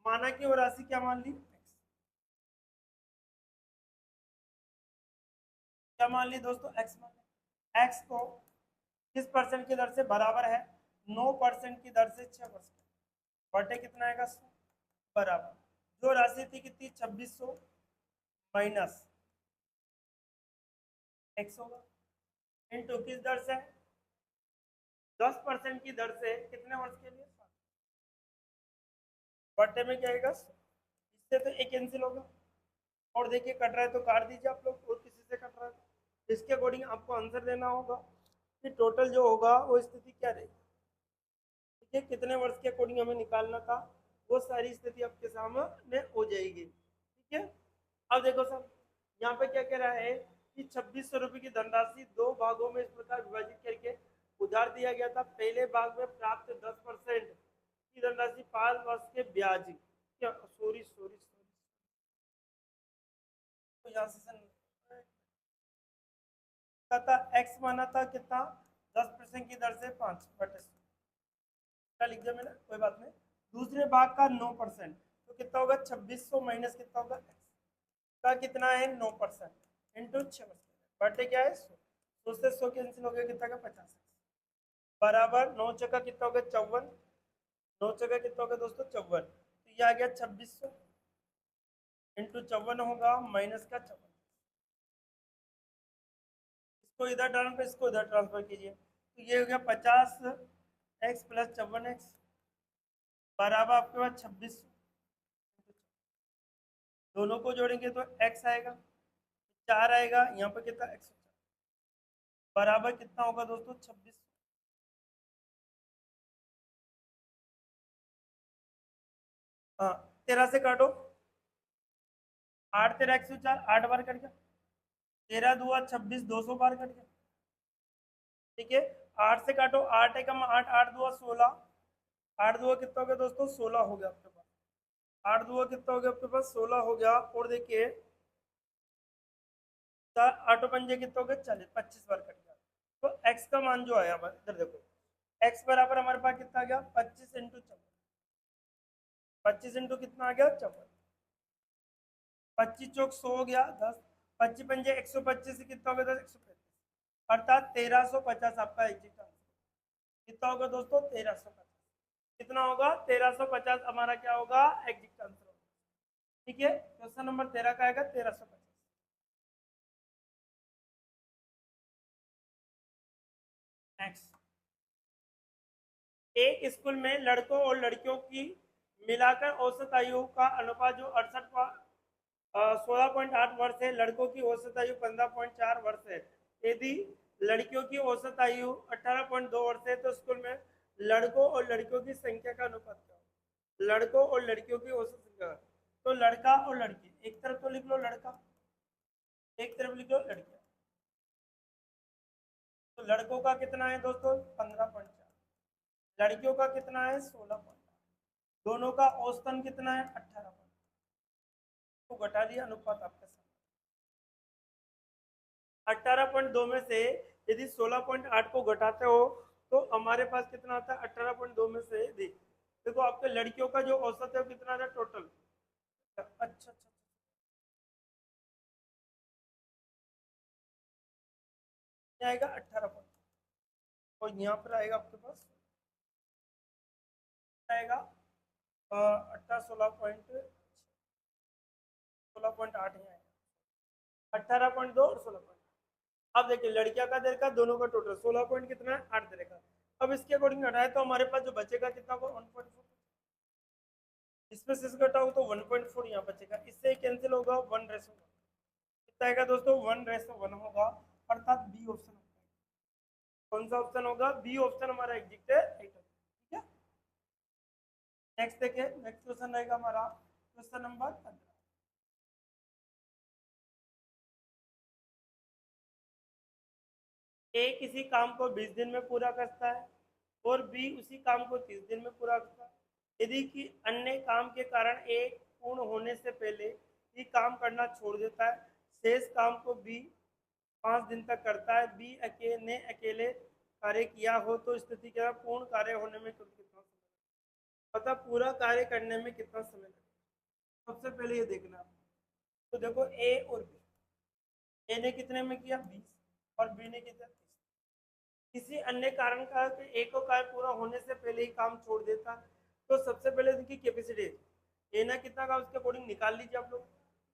माना कि वो राशि क्या मान ली, क्या मान ली दोस्तों, एक्स मान ली। एक्स को किस परसेंट की दर से बराबर है, 9% की दर से 6%, बटे कितना आएगा, 100, बराबर, जो राशि थी कितनी 2600 माइनस x होगा इनटू किस दर से 10% की दर से कितने वर्ष के लिए बटे में क्या आएगा इससे तो एक कैंसिल होगा और देखिए कट रहा है तो काट दीजिए आप लोग और किसी से कट रहा है तो इसके अकॉर्डिंग आपको आंसर देना होगा कि टोटल जो होगा वो स्थिति क्या रहेगी। ठीक है कितने वर्ष के अकॉर्डिंग हमें निकालना था वो सारी स्थिति आपके सामने हो जाएगी। ठीक है अब देखो सर यहाँ पे क्या कह रहा है कि 2600 रुपये की धनराशि दो भागों में इस प्रकार विभाजित करके उधार दिया गया था। पहले भाग में प्राप्त 10% की धनराशि 5 वर्ष के ब्याज क्या सॉरी सॉरी सॉरी तो यहाँ से था एक्स माना था कितना 10% की दर से 5/100 लिख दिया मैंने कोई बात नहीं। दूसरे भाग का 9% तो कितना होगा 2600 माइनस कितना होगा एक्स का कितना है 9% इंटू 6 बटे क्या है 100 से 100 कैंसिल हो गया कितना का 50 बराबर 9 चक्का कितना होगा 54 9 चक्का कितना होगा दोस्तों 54 तो ये आ गया 2600 इंटू 54 होगा माइनस का 54 इसको इधर ट्रांसफर इसको इधर ट्रांसफर कीजिए तो ये हो गया 50x प्लस 54x बराबर आपके पास 2600 दोनों को जोड़ेंगे तो x आएगा 4 आएगा यहाँ पर कितना x बराबर कितना होगा दोस्तों 2600 हाँ 13 से काटो 8 13 104 8 बार कट गया 13 दुआ 26 200 बार कट गया। ठीक है 8 से काटो 8 एकम 8 8 दुआ 16 8 दुआ कितना हो गया दोस्तों 16 हो गया आपके पास 8 दुआ कितना हो गया आपके पास 16 हो गया और देखिए 8 पंजे कितना हो गया 40 25 बार कट गया तो x का मान जो आया हमारे इधर देखो x बराबर हमारे पास कितना आ गया 25 इंटू 25 इंटू कितना आ गया 54 25 चौक 100 हो गया 10 25 पंजे 125 से कितना हो गया 135 अर्थात 1350 आपका एग्जिट आंसर कितना होगा दोस्तों 1350 कितना होगा 1350 हमारा क्या होगा एग्जिट आंसर होगा। ठीक है क्वेश्चन नंबर 13 का आएगा 1350 नेक्स्ट एक स्कूल में लड़कों और लड़कियों की मिलाकर औसत आयु का अनुपात जो 16.8 वर्ष है लड़कों की औसत आयु 15.4 वर्ष है। यदि लड़कियों की औसत आयु 18.2 वर्ष है तो स्कूल में लड़कों और लड़कियों की संख्या का अनुपात क्या होगा लड़कों और लड़कियों की औसत संख्या तो लड़का और लड़की एक तरफ तो लिख लो लड़का एक तरफ लिख लो लड़कियां तो लड़कों का कितना है दोस्तों 15.4 लड़कियों का कितना है 16.8 दोनों का औसतन कितना है 18 को घटा दिया अनुपात आपके सामने 18.2 में से यदि 16.8 को घटाते हो तो हमारे पास कितना आता है 18.2 में से देखो आपके लड़कियों का जो औसत है वो कितना आता है टोटल अच्छा अच्छा आएगा 18 और यहाँ पर आएगा आपके पास आएगा 16.8 ही आएगा 18.2 और 16. अब देखिए लड़कियां का देर का दोनों का टोटल 16 पॉइंट कितना है 8 देर का अब इसके अकॉर्डिंग हटाए तो हमारे पास जो बचेगा कितना होगा 1.4 इसमें से घटाओ तो 1.4 यहाँ बचेगा इससे कैंसिल होगा 1:1 कितना आएगा दोस्तों 1:1 होगा अर्थात बी ऑप्शन कौन सा ऑप्शन होगा बी ऑप्शन हमारा एग्जिट है ठीक है नेक्स्ट देखिए नेक्स्ट क्वेश्चन रहेगा हमारा क्वेश्चन नंबर 15 ए किसी काम को 20 दिन में पूरा करता है और बी उसी काम को 30 दिन में पूरा करता है यदि कि अन्य काम के कारण ए पूर्ण होने से पहले ही काम करना छोड़ देता है शेष काम को बी 5 दिन तक करता है बी ने अकेले कार्य किया हो तो स्थिति क्या पूर्ण कार्य होने में कितना समय मतलब पूरा कार्य करने में कितना समय लगेगा सबसे पहले ये देखना तो देखो ए और बी ए ने कितने में किया 20 और बी ने कितना 30 किसी अन्य कारण का एक को कार्य पूरा होने से पहले ही काम छोड़ देता है तो सबसे पहले इनकी कैपेसिटी ए ना कितना का उसके अकॉर्डिंग निकाल लीजिए आप लोग।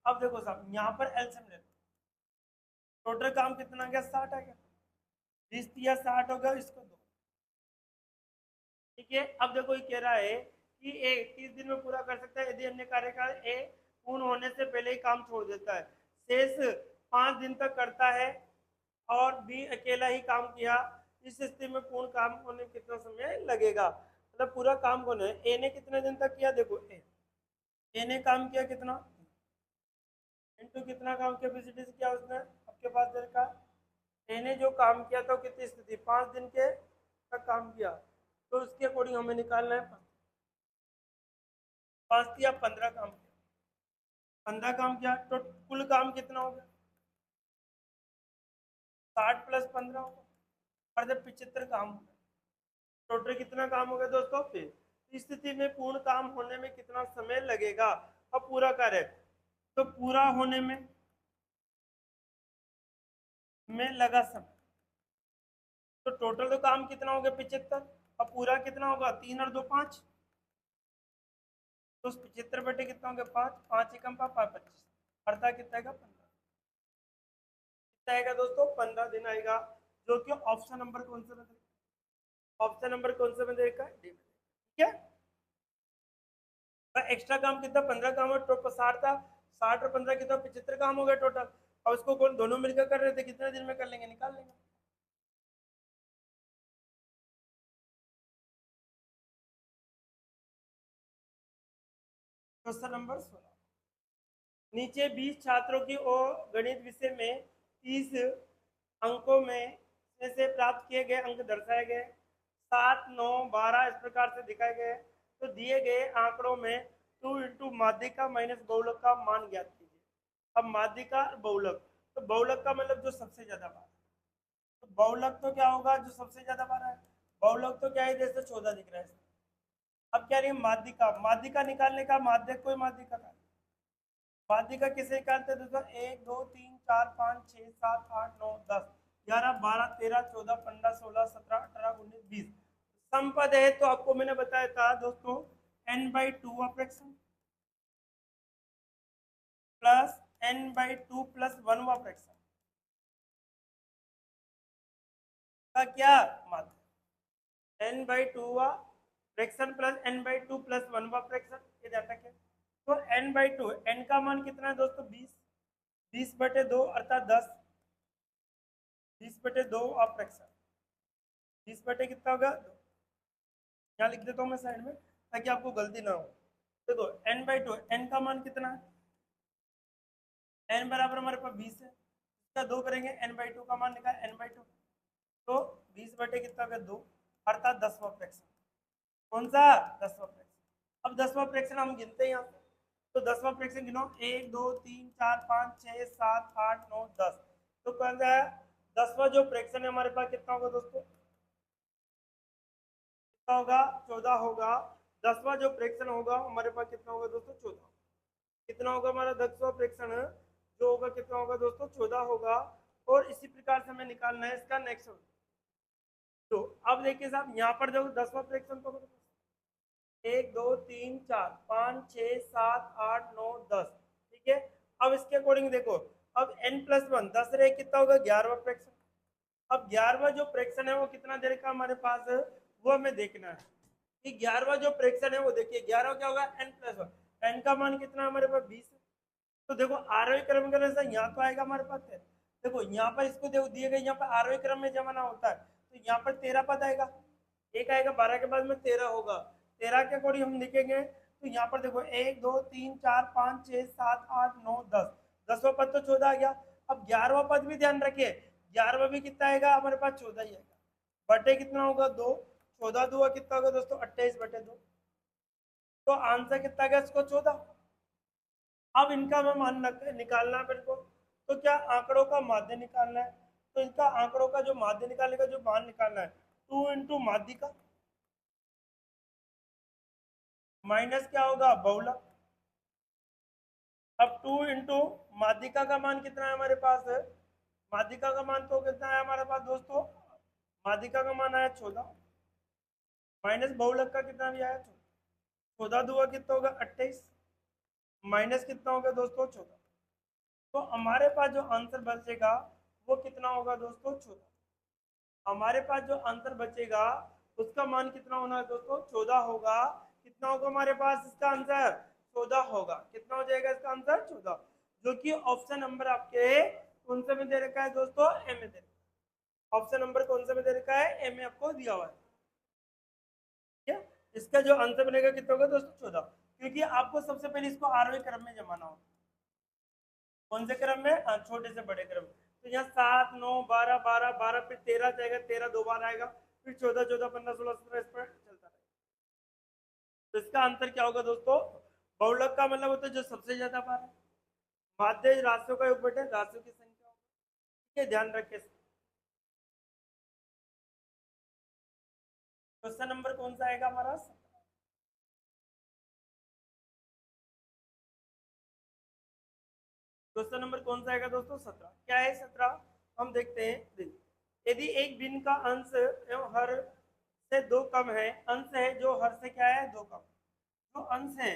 अब देखो साहब यहाँ पर एलसीएम ले लो, टोटल काम कितना गया 60 आ गया, 20 दिया 60 होगा, इसको दो। ठीक है, अब देखो ये कह रहा है कि ए 30 दिन में पूरा कर सकता है यदि अन्य कार्यकाल ए पूर्ण होने से पहले ही काम छोड़ देता है, शेष 5 दिन तक करता है और बी अकेला ही काम किया, इस स्थिति में पूर्ण काम होने में कितना समय लगेगा। मतलब पूरा काम कौन है, ए ने कितने दिन तक किया, देखो ए ने काम किया कितना, इनटू कितना काम कैपेसिटी से किया उसने, आपके पास देखा ए ने जो काम किया था कितनी स्थिति 5 दिन के तक काम किया, तो उसके अकॉर्डिंग हमें निकालना है 5 या 15 काम किया, 15 काम किया तो कुल काम कितना हो गया 60 प्लस 15 होगा, और जब 75 काम हो गया, टोटल कितना काम हो गया दोस्तों फिर। इस स्थिति में पूर्ण काम होने में कितना समय लगेगा, अब पूरा कार्य तो पूरा होने में लगा समय, तो टोटल तो काम कितना हो गया 75, अब पूरा कितना होगा 3 और 2 5, तो 75 बटे कितना हो गया 5, 5 एकम 5 25, अर्थात कितना आएगा 15, कितना आएगा दोस्तों 15 दिन आएगा, जो कि ऑप्शन नंबर कौन सा में, ऑप्शन नंबर कौन सा में देगा डी में। ठीक है, एक्स्ट्रा काम कितना 15 काम और 60 था, 60 और 15 कितना 75 काम हो गया टोटल, और उसको कौन दोनों मिलकर कर रहे थे, कितने दिन में कर लेंगे निकाल लेंगे। क्वेश्चन नंबर 16, नीचे 20 छात्रों की ओर गणित विषय में 30 अंकों में से प्राप्त किए गए अंक दर्शाए गए, 7 9 12 इस प्रकार से दिखाए गए, तो दिए गए आंकड़ों में 2 इंटू माध्यिका माइनस बहुलक का मान ज्ञात कीजिए। अब माध्यिका और बहुलक, तो बहुलक का मतलब जो सबसे ज्यादा बार, तो बहुलक तो क्या होगा जो सबसे ज्यादा बार है, बहुलक तो क्या है जैसे 14 दिख रहा है। अब क्या रही माध्यिका, माध्यिका निकालने का माध्यक कोई माध्यिका का, माध्यिका किसे निकालते हैं दोस्तों 1 2 3 4 5 6 7 8 9 10 11 12 13 14 15 16 17 18 19 20 संपद है, तो आपको मैंने बताया था दोस्तों n/2 fraction plus n/2 plus 1 fraction का क्या माध्यक n/2 fraction plus n/2 plus 1 fraction, ये डाटा क्या, तो n/2 n का मान कितना है दोस्तों 20, 20 बटे 2 अर्थात 10, 20 बटे 2 आप फ्रैक्शन 20 बटे कितना होगा 2, यहाँ लिख देता हूँ मैं साइड में ताकि आपको गलती ना हो। देखो n/2 n का मान कितना है, n बराबर हमारे पास 20 है, इसका 2 करेंगे n/2 का मान निकाल n/2, तो 20 बटे कितना होगा 2 अर्थात 10वां फ्रैक्शन, कौन सा 10वां फ्रैक्शन। अब 10वां फ्रैक्शन हम गिनते हैं यहाँ पे, तो 10वां फ्रैक्शन गिनो 1 2 3 4 5 6 7 8 9 10, तो कौन सा है 10वां जो फ्रैक्शन है हमारे पास कितना होगा दोस्तों, कितना होगा 14 होगा, 10वां जो फ्रैक्शन होगा हमारे पास कितना होगा दोस्तों 14, कितना होगा हमारा 10वां फ्रैक्शन जो होगा कितना होगा दोस्तों 14 होगा, और इसी प्रकार से हमें निकालना है इसका नेक्स्ट। तो अब देखिए साहब यहाँ पर जो 10वां फ्रैक्शन तो 1 2 3 4 5 6 7 8 9 10, ठीक है। अब इसके अकॉर्डिंग देखो, अब n+1 10 रहे कितना होगा 11वां फ्रैक्शन, अब 11वां जो फ्रैक्शन है वो कितना देर का हमारे पास है वो हमें देखना है, कि 11वां जो फ्रैक्शन है वो देखिए 11 क्या होगा n+1, n का मान कितना है हमारे पास 20 है, तो देखो आरोही क्रम के अनुसार यहाँ तो आएगा हमारे पास है, देखो यहाँ पर इसको देखो दिए गए यहाँ पर आरोही क्रम में जमाना होता है, तो यहाँ पर 13 पद आएगा, एक आएगा 12 के बाद में 13 होगा, 13 के अकॉर्डिंग हम लिखेंगे, तो यहाँ पर देखो 1 2 3 4 5 6 7 8 9 10, 10वां पद तो 14 आ गया, अब 11वां पद भी ध्यान रखिए, 11वां भी कितना आएगा हमारे पास 14 ही आएगा, बटे कितना होगा 2, 14 2 कितना होगा दोस्तों 28 बटे 2, तो आंसर कितना गया इसको 14। अब इनका हमें मान निकालना है मेरे को, तो क्या आंकड़ों का माध्य निकालना है, तो इनका आंकड़ों का जो माध्य निकालने का जो मान निकालना है 2 इंटू माध्य का माइनस क्या होगा बहुलक, अब 2 इंटू माध्यिका का मान कितना है हमारे पास है, माध्यिका का मान तो कितना है हमारे पास दोस्तों, माध्यिका का मान आया 14 माइनस बहुलक का कितना भी आया 14, 14 2 कितना होगा 28, माइनस कितना होगा दोस्तों 14। तो हमारे पास जो आंसर बचेगा वो कितना होगा दोस्तों 14। हमारे पास जो आंसर बचेगा उसका मान कितना होना है दोस्तों 14 होगा। कितना होगा हमारे पास इसका आंसर 14 होगा। कितना हो जाएगा इसका आंसर 14, जो कि ऑप्शन नंबर आपके कौन से में दे रखा है दोस्तों ए में दे रखा है। ऑप्शन नंबर कौन से में दे रखा है ए में आपको दिया हुआ है। ठीक है, इसका जो आंसर बनेगा कितना होगा दोस्तों 14, क्योंकि आपको सबसे पहले इसको आरवें क्रम में जमाना होगा। कौन से क्रम में छोटे से बड़े क्रम में। तो यहाँ 7 9 12 12 12 फिर 13 जाएगा, 13 दो बार आएगा, फिर 14 14 15 16 17 इस पर चलता रहेगा। तो इसका आंसर क्या होगा दोस्तों, बहुलक का मतलब होता है जो सबसे ज्यादा बार है। माध्य राशियों का योग बटे राशियों की संख्या होगा। ठीक है, ध्यान रखें। क्वेश्चन नंबर कौन सा आएगा हमारा, क्वेश्चन नंबर कौन सा आएगा दोस्तों 17। क्या है 17, हम देखते हैं। देखिए, यदि एक भिन्न का अंश एवं हर से दो कम है, अंश है जो हर से क्या है दो कम, जो अंश है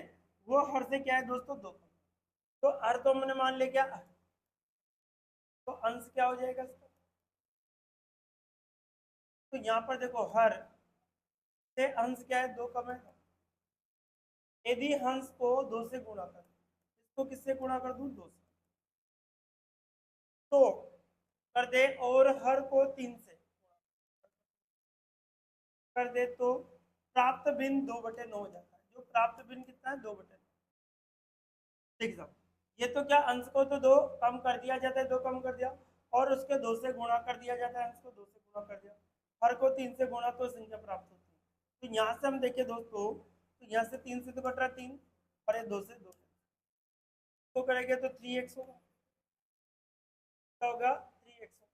वो हर से क्या है दोस्तों दो कम। तो हर तो हमने मान लिया क्या, तो अंश क्या हो जाएगा इसका। तो यहाँ पर देखो हर से अंश क्या है दो कम है। यदि हंस को दो से गुणा कर, इसको किससे गुणा कर दूं, दो से, तो कर दे, और हर को तीन से कर दे तो प्राप्त भिन्न 2/9 हो जाता है। जो प्राप्त भिन्न कितना है 2/9। ठीक साहब, ये तो क्या अंश को तो दो कम कर दिया जाता है, दो कम कर दिया, और उसके दो से गुणा कर दिया जाता है, अंश को दो से गुणा कर दिया, हर को तीन से गुणा तो संख्या प्राप्त होती है। तो यहाँ से हम देखें दोस्तों, तो यहाँ से तीन से तो कट रहा तीन, और ये दो से दो से तो करेंगे तो 3x होगा। क्या होगा 3x होगा।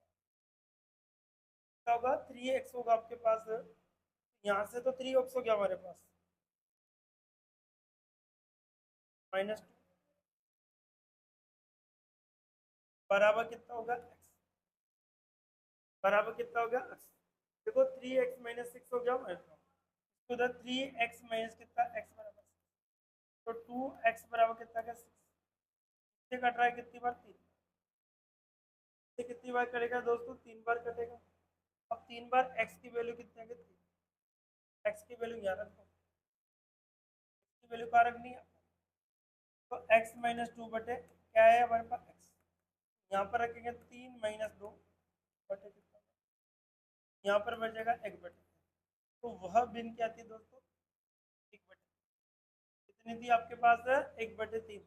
क्या होगा 3x होगा आपके पास। यहाँ से तो 3x हो गया हमारे पास, -2 बराबर कितना होगा x, बराबर कितना होगा x। देखो 3x - 6 हो गया हमारे पास, तो उधर 3x माइनस कितना x बराबर 6। तो 2x बराबर कितना का 6 से कट रहा है कितनी बार, तीन से कितनी बार कटेगा दोस्तों, तीन बार कटेगा। अब तीन बार x की वैल्यू कितनी है, x की वैल्यू यहाँ रखो, x की वैल्यू कहाँ रखनी है, तो x - 2 बटे क्या है हमारे पास x, यहाँ पर रखेंगे 3 - 2 बटे कितना, यहाँ पर बचेगा 1/3। तो वह भिन्न क्या थी दोस्तों, 1/3। कितनी थी आपके पास, 1/3।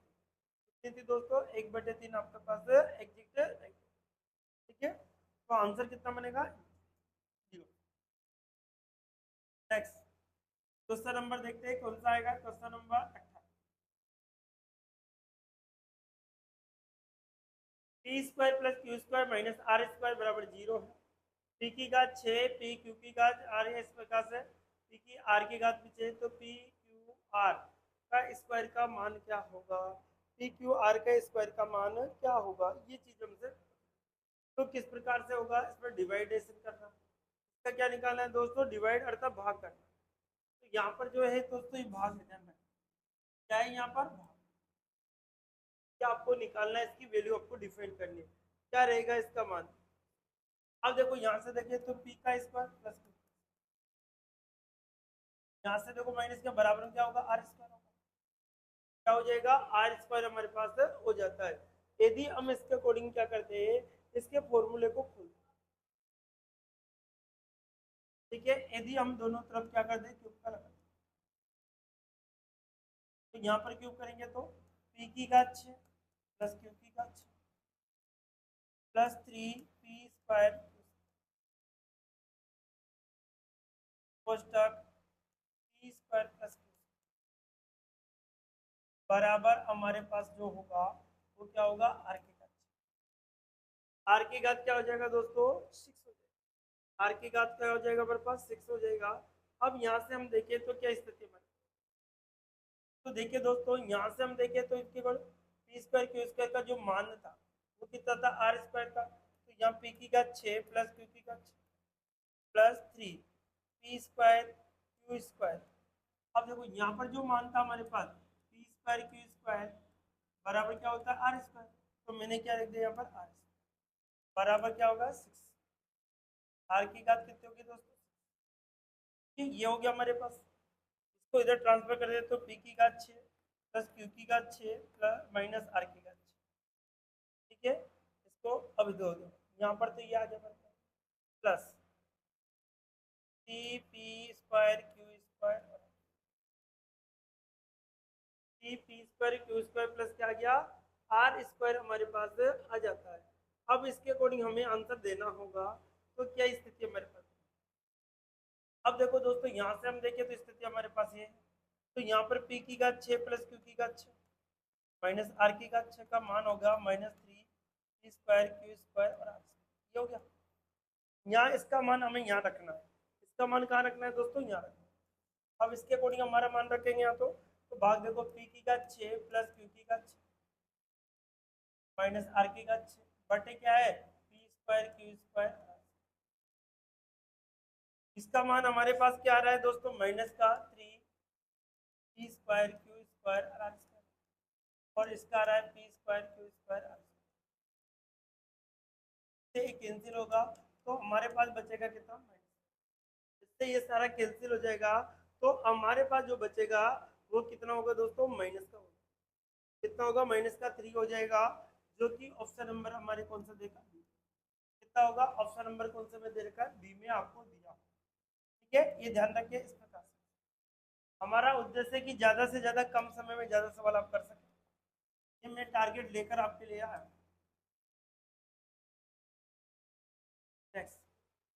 कितनी थी दोस्तों, 1/3 आपके पास एग्जिट। ठीक है, तो आंसर कितना बनेगा 0। नेक्स्ट क्वेश्चन नंबर देखते हैं कौन सा आएगा, question number 18। P square plus Q square minus R square बराबर 0 है। पी की घात 6, पी क्यू की घात आर, इस प्रकार से पी की आर की घात भी 6, तो पी क्यू आर का स्क्वायर का मान क्या होगा, पी क्यू आर का स्क्वायर का मान क्या होगा, ये चीज हमसे। तो किस प्रकार से होगा, इस पर डिवाइडेशन करना, इसका क्या निकालना है दोस्तों, डिवाइड अर्थात भाग करना। तो यहाँ पर जो है दोस्तों ये भाग देना है, क्या है यहाँ पर भाग, क्या आपको निकालना है, इसकी वैल्यू आपको डिफाइन करनी है, क्या रहेगा इसका मान। अब देखो यहाँ से देखिए तो पी का स्क्वायर प्लस क्यू, यहाँ से देखो माइनस के बराबर में क्या होगा, आर स्क्वायर होगा। क्या हो जाएगा, आर स्क्वायर हमारे पास हो जाता है। यदि हम इसके अकॉर्डिंग क्या करते हैं, इसके फॉर्मूले को खोलते हैं। ठीक है, यदि हम दोनों तरफ क्या कर दें, क्यूब का लगा दें, तो यहाँ पर क्यूब करेंगे तो पी की घात 6 प्लस क्यू की घात 6 प्लस 3p स्क्वायर कोष्टक पी स्क्वायर प्लस क्यू बराबर हमारे पास जो होगा वो क्या होगा, आर की घात 6। आर की घात क्या हो जाएगा दोस्तों 6 हो जाएगा, आर की घात क्या हो जाएगा हमारे पास 6 हो जाएगा। अब यहाँ से हम देखें तो क्या स्थिति बनी, तो देखिए दोस्तों यहाँ से हम देखें तो केवल पी स्क्वायर क्यू स्क्वायर का जो मान था वो कितना था, आर स्क्वायर का। तो यहाँ पी की घात 6 प्लस क्यू की घात 6 plus 3 P square Q square. अब देखो यहाँ पर जो मान था हमारे पास पी स्क्वायर क्यू स्क्वायर, बराबर क्या होता है आर स्क्वायर। तो मैंने क्या लिख दिया यहाँ पर आर बराबर क्या होगा 6। आर की घात कितनी होगी दोस्तों, ये हो गया हमारे पास। इसको इधर ट्रांसफर कर दे तो पी की घात 6 प्लस क्यू की घात 6 प्लस माइनस आर की घात 6। ठीक है, इसको अब दो दो यहाँ पर तो ये आ गया plus C P square Q square, C P square Q square plus क्या आ गया आर स्क्वायर हमारे पास आ जाता है। अब इसके अकॉर्डिंग हमें आंसर देना होगा। तो क्या स्थिति हमारे पास, अब देखो दोस्तों यहाँ से हम देखें तो स्थिति हमारे पास ये है। तो यहाँ पर p की घात 6 प्लस q की घात 6 माइनस r की घात 6 का मान होगा -3 p स्क्वायर q स्क्वायर और r ये हो गया। यहाँ इसका मान हमें यहाँ रखना है, इसका मान कहाँ रखना है दोस्तों, यहाँ रखना है। अब इसके अकॉर्डिंग हमारा मान रखेंगे यहाँ तो भाग देखो p की घात 6 प्लस q की घात 6 माइनस r की घात 6 बटे क्या है p स्क्वायर q स्क्वायर। इसका मान हमारे पास क्या आ रहा है दोस्तों, माइनस का 3 P square Q square R square और इसका आ रहा है P square Q square R square. ये कैंसिल होगा तो हमारे पास बचेगा कितना माइनस, इससे ये सारा कैंसिल हो जाएगा। तो हमारे पास जो बचेगा वो कितना होगा दोस्तों, माइनस का होगा। कितना होगा, माइनस का 3 हो जाएगा, जो कि ऑप्शन नंबर हमारे कौन सा देगा, कितना होगा, ऑप्शन नंबर कौन सा में दे रखा है, बी में आपको दिया। ठीक है, ये ध्यान रखिए। इस प्रकार से हमारा उद्देश्य है कि ज्यादा से ज्यादा कम समय में ज्यादा सवाल आप कर सकें। ये मैं टारगेट लेकर आपके लिए आया। नेक्स्ट,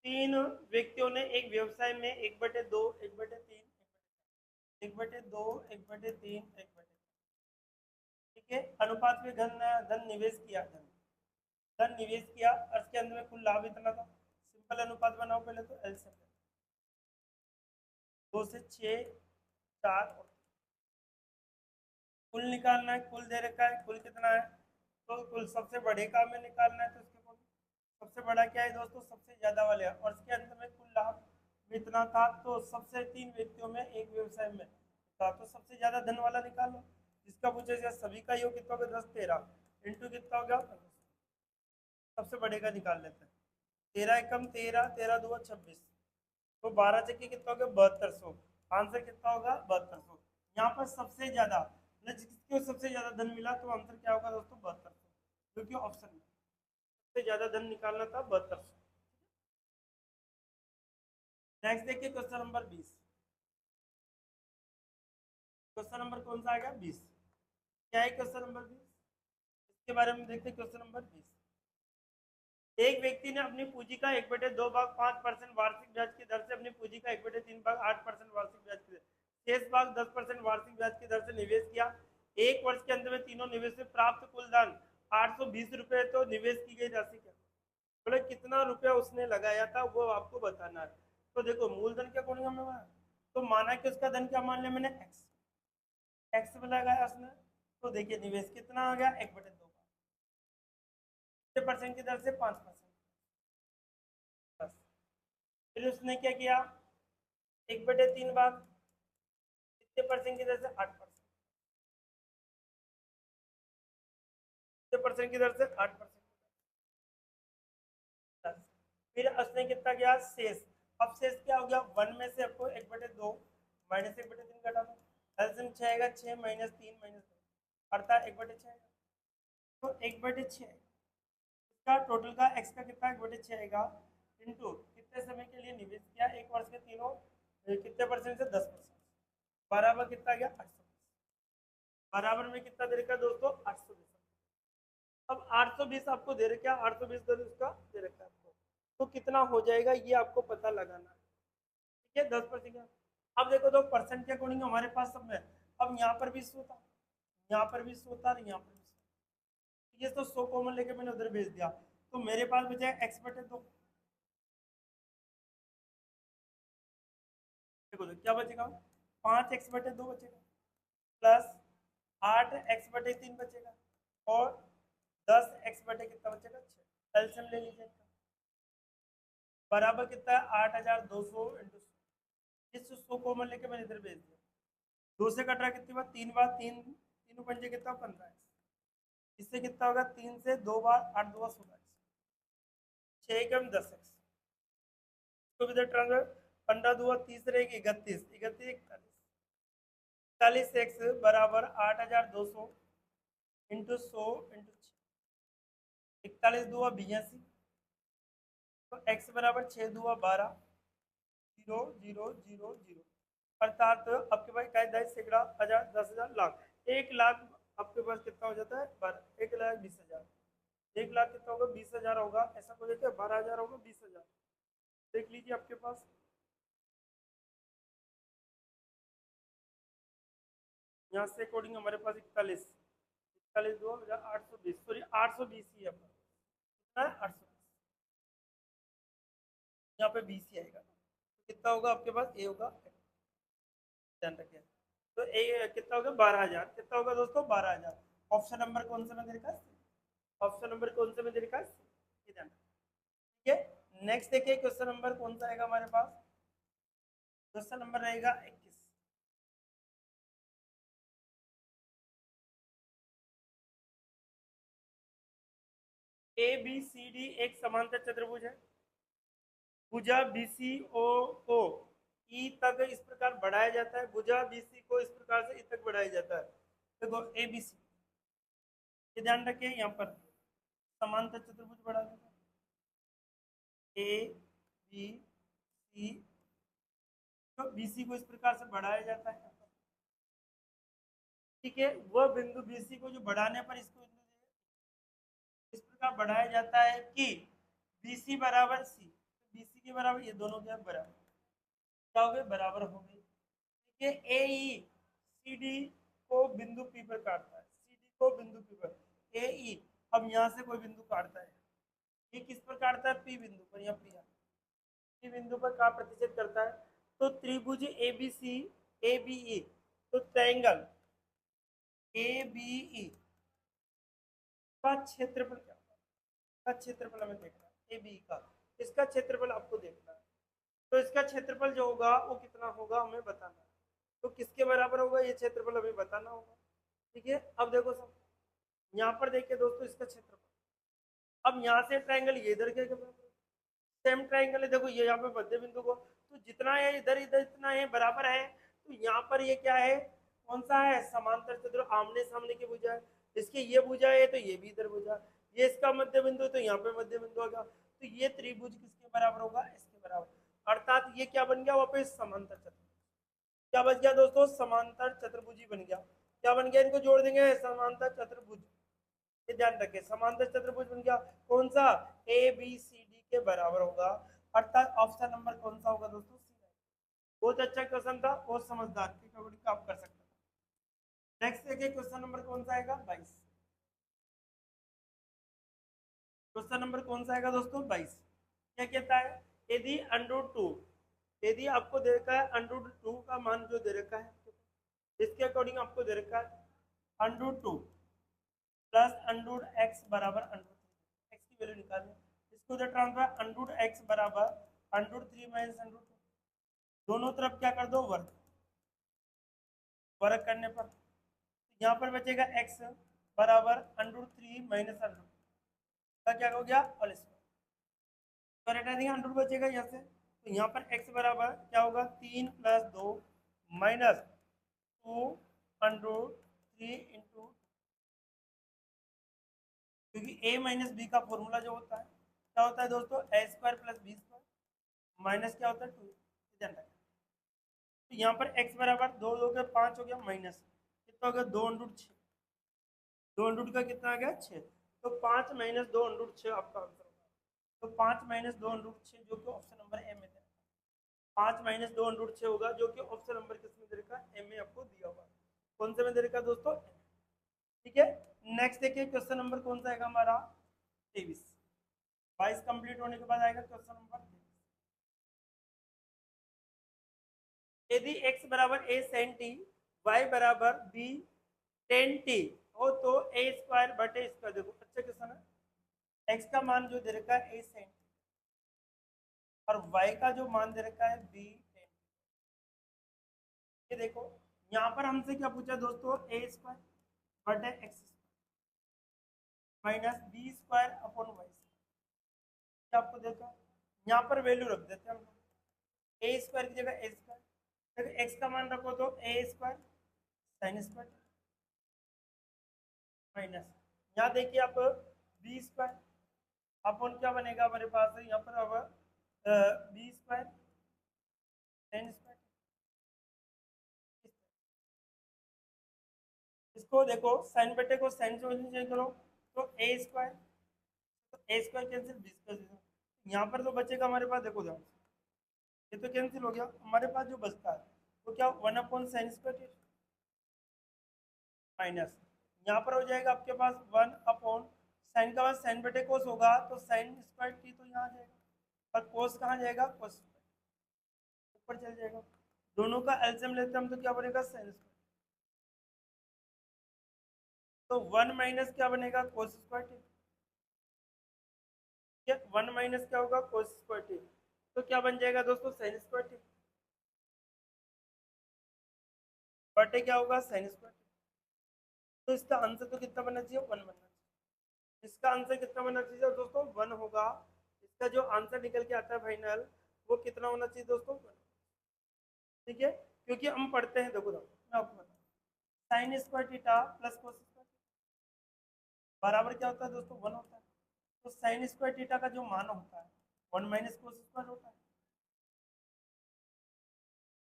3 व्यक्तियों ने एक व्यवसाय में 1/2 1/3 1/2 1/3 1/3 ठीक है अनुपात में धन निवेश किया, धन निवेश किया और इसके अंदर में कुल लाभ इतना था। सिंपल अनुपात बनाओ पहले तो एलसीएम 2 से 6 4 और कुल निकालना है, कुल दे रखा है, कुल कितना है, तो कुल सबसे बड़े का में निकालना है। तो इसके कुल सबसे बड़ा क्या है दोस्तों, सबसे ज्यादा वाले, और इसके अंदर में कुल लाभ इतना था। तो सबसे 3 व्यक्तियों में एक व्यवसाय में था, तो सबसे ज्यादा धन वाला निकालो। जिसका पूछे सभी का योग कितना होगा 10 13 इंटू कितना हो गया, सबसे बड़े का निकाल लेते हैं। 13 एकम 13 13 2 26 तो 12 चक्के कितना हो गया 7200। आंसर कितना होगा 7200। यहाँ पर सबसे ज्यादा जिसको सबसे ज्यादा धन मिला तो आंसर क्या होगा दोस्तों 7200, क्योंकि ऑप्शन में सबसे ज्यादा धन निकालना था 7200। नेक्स्ट देखिए क्वेश्चन नंबर 20। क्वेश्चन नंबर कौन सा आएगा 20, क्या है क्वेश्चन नंबर 20, इसके बारे में देखते हैं। क्वेश्चन नंबर 20, एक व्यक्ति ने अपनी पूंजी का 1/2 भाग 5% वार्षिक ब्याज की दर से अपनी पूंजी का 1/3 भाग 8% वार्षिक ब्याज की दर, शेष भाग 10% वार्षिक ब्याज की दर से निवेश किया। एक वर्ष के अंत में तीनों निवेश से प्राप्त कुल धन 820 रुपए। तो निवेश की गई राशि क्या, बोले कितना रुपया उसने लगाया था वो आपको बताना है। तो देखो मूलधन के अकॉर्डिंग हमें तो माना कि उसका धन क्या मान लिया मैंने एक्स, एक्स में लगाया उसने। तो देखिए निवेश कितना आ गया 1/2 परसेंट की दर से 5%। फिर उसने क्या किया 1/3 भाग कितने परसेंट की दर से 8%, कितने परसेंट की दर से 8%। फिर उसने कितना किया शेष, अब शेष क्या हो गया 1 में से आपको 1/2 माइनस 1/3 घटा दो, एलसीएम 6 आएगा 6 माइनस 3 माइनस 2 अर्थात 1/6 आएगा। तो 1/6 इसका टोटल का एक्स का कितना 1/6 आएगा इंटू कितने समय के लिए निवेश किया, एक वर्ष के तीनों कितने परसेंट से 10%, बराबर कितना गया 800, बराबर में कितना दे रखा दोस्तों 820। अब 820 आपको दे रखा है, 820 दर उसका दे रखा है आपको, तो कितना हो जाएगा ये आपको पता लगाना है। ठीक है 10%। अब देखो तो परसेंट के अकॉर्डिंग हमारे पास सब में, अब यहाँ पर भी 100 था, यहाँ पर भी 100 था, यहाँ पर भी 100, ये तो 100 कॉमन लेके मैंने उधर भेज दिया। तो मेरे पास बचा x/2, देखो तो क्या बचेगा 5x/2 बचेगा प्लस 8x/3 बचेगा और 10x बटे कितना बचेगा 6। एलसीएम ले लीजिए इनका, बराबर कितना है 8200 इंटू 100 कॉमन लेके मैंने इधर भेज दिया। 2 से कट रहा कितनी बार 3 बार, 3 3 पंजे कितना 15 है। इससे कितना होगा, 3 से 2 बार 8 2 16, 6 कम 10x, इसको भी ट्रांसफर 15 2 30 रहेगी 31, 31 41, 41x बराबर 8200 इंटू 100 इंटू 41 2 82, तो x बराबर 6 2 12 0 0 0 0, अर्थात आपके पास क्या है, 10 सैकड़ा, हजार, 10,000, लाख, 1 लाख आपके पास कितना हो जाता है, 1,20,000, 1 लाख कितना होगा, 20,000 होगा, ऐसा कोई देखिए 12,000 होगा, 20,000, देख लीजिए आपके पास। यहाँ से अकॉर्डिंग हमारे पास 41, 41 2,820, सॉरी 820 ही है अपना, कितना है 820, यहाँ पे 20 ही आएगा, तो कितना होगा आपके पास, ए होगा, ध्यान रखिए। तो ए कितना होगा, 12,000, कितना होगा दोस्तों, 12,000। ऑप्शन नंबर कौन सा में दे रखा है, ऑप्शन नंबर कौन से में दे रखा है, ये ध्यान रखिए। ठीक है, नेक्स्ट देखिए क्वेश्चन नंबर कौन सा आएगा हमारे पास, क्वेश्चन नंबर रहेगा 21। ए बी सी डी एक समांतर चतुर्भुज है, भुजा बीसी ओ को ई तक इस प्रकार बढ़ाया जाता है, भुजा बीसी को इस प्रकार से ई तक बढ़ाया जाता है। देखो ए बी सी, ये ध्यान रखिए, यहाँ पर समांतर चतुर्भुज बढ़ा देता है, ए बी सी, तो बीसी को इस प्रकार से बढ़ाया जाता है। ठीक है, वह बिंदु बीसी को जो बढ़ाने पर इसको इस प्रकार बढ़ाया जाता है कि बीसी बराबर सी, बीसी के बराबर, ये दोनों क्या बराबर, क्या हो गए, बराबर हो गए। ठीक है, ए ई सी डी को बिंदु पी पर काटता है, सी डी को बिंदु पी पर, ए ई अब यहाँ से कोई बिंदु काटता है, ये किस पर काटता है, पी बिंदु पर, या पी बिंदु पर का प्रतिच्छेद करता है, तो त्रिभुज A B C A B E, तो ट्रायंगल ए बी ई का क्षेत्रफल क्या होगा, का क्षेत्रफल हमें देखना है, ए बी का, इसका क्षेत्रफल आपको देखना है, तो इसका क्षेत्रफल जो होगा वो कितना होगा हमें बताना है, तो किसके बराबर होगा ये क्षेत्रफल हमें बताना होगा। ठीक है, अब देखो सब, यहाँ पर देखिए दोस्तों इसका क्षेत्रफल, अब यहाँ से ट्रायंगल ये इधर के सेम ट्रायंगल है, देखो ये यहाँ पे मध्य बिंदु को, तो जितना है इधर इधर इतना है बराबर है, तो यहाँ पर ये क्या है, कौन सा है, समांतर चतुर्भुज, आमने सामने की भुजा है, इसकी ये भुजा है तो ये भी इधर भुजा, ये इसका मध्य बिंदु तो यहाँ पे मध्य बिंदु होगा, तो ये त्रिभुज किसके बराबर होगा, इसके बराबर, अर्थात ये क्या बन गया वापस, समांतर चतुर्भुज, क्या बच गया दोस्तों, समांतर चतुर्भुज ही बन गया, क्या बन गया, इनको जोड़ देंगे, समांतर चतुर्भुज, ये ध्यान रखें, समांतर चतुर्भुज बन गया, कौन सा, ए बी सी डी के बराबर होगा, अर्थात ऑप्शन नंबर कौन सा होगा दोस्तों, सी। बहुत अच्छा क्वेश्चन था, बहुत समझदार थे, कबड्डी का आप कर सकते हैं। नेक्स्ट देखिए क्वेश्चन नंबर कौन सा आएगा, 22, क्वेश्चन नंबर कौन सा आएगा दोस्तों, 22, क्या कहता है, यदि √2, यदि आपको दे रखा है √2 का मान जो दे रखा है, इसके अकॉर्डिंग आपको दे रखा है √2 प्लस √x बराबर √3, x की वैल्यू निकालनी, इसको उधर ट्रांसफर √x बराबर √3 माइनस √2, दोनों तरफ क्या कर दो, वर्ग, वर्ग करने पर यहाँ पर बचेगा x बराबर √3 माइनस √2 का क्या हो गया, होल स्क्वायर, तो हटा देंगे, बचेगा यहाँ से, तो यहाँ पर x बराबर क्या होगा, 3 + 2 माइनस 2√3 इंटू, क्योंकि a माइनस बी का फॉर्मूला जो होता है क्या होता है दोस्तों, a² + b² माइनस क्या होता है 2, ध्यान रखें, तो यहाँ पर x बराबर 2 2 के 5 हो गया, माइनस कितना हो गया, 2√6, 2 का कितना आ गया, 6, तो 5 माइनस 2√6 आपका आंसर होगा, तो 5 माइनस 2√6 जो कि ऑप्शन नंबर ए में दे, 5 माइनस 2√6 होगा जो कि ऑप्शन नंबर किसमें दे रखा है, ए में आपको दिया हुआ, कौन से में दे रखा दोस्तों, ठीक है। नेक्स्ट देखिए क्वेश्चन नंबर कौन सा आएगा हमारा, 23, 22 कंप्लीट होने के बाद आएगा क्वेश्चन नंबर 23, यदि x बराबर a sin t, y बराबर b tan t हो तो a² बटे इसका, देखो अच्छा क्वेश्चन है, x का मान जो दे रखा है a sin t और y का जो मान दे रखा है b tan t, ये देखो यहाँ पर हमसे क्या पूछा दोस्तों, a² बटे x², minus B square upon Y square आपको देखा। यहाँ पर वैल्यू रख देते हैं हम लोग, ए स्क्वायर की जगह ए स्क्वायर, फिर एक्स का मान रखो तो ए स्क्वायर साइन स्क्वायर माइनस, यहाँ देखिए आप बी स्क्वायर अपॉन क्या बनेगा हमारे पास यहाँ पर अब बी स्क्वायर साइन स्क्वायर। इसको देखो साइन बटे को साइन से चेंज करो तो ए स्क्वायर, तो ए स्क्वायर कैंसिल बी स्क्वायर, यहाँ पर तो बचेगा हमारे पास देखो ध्यान से, ये तो कैंसिल हो गया, हमारे पास जो बचता है वो क्या one upon sine square minus, यहाँ पर हो जाएगा आपके पास वन अपॉन साइन का बाद साइन बटे कोस होगा तो साइन स्क्वायर टी तो यहाँ आ जाएगा, और कोस कहाँ जाएगा कोस ऊपर चल जाएगा, दोनों का एलसीएम लेते हैं हम तो क्या बनेगा साइन स्क्वायर, तो वन माइनस क्या बनेगा cos square T, one minus क्या होगा कोस स्क्वायर टी, तो क्या बन जाएगा दोस्तों साइन स्क्वायर टी बटे क्या होगा साइन स्क्वायर टी। तो इसका आंसर तो कितना बनना चाहिए वन बनना चाहिए, इसका आंसर कितना बनना चाहिए दोस्तों वन होगा, इसका जो आंसर निकल के आता है फाइनल वो कितना होना चाहिए दोस्तों वन, ठीक है, क्योंकि हम पढ़ते हैं देखो मैं आपको बताऊँ sine square theta plus cos square बराबर क्या होता है दोस्तों वन होता है, तो साइन स्क्वायर थीटा का जो मान होता है वन माइनस कोस स्क्वायर होता है,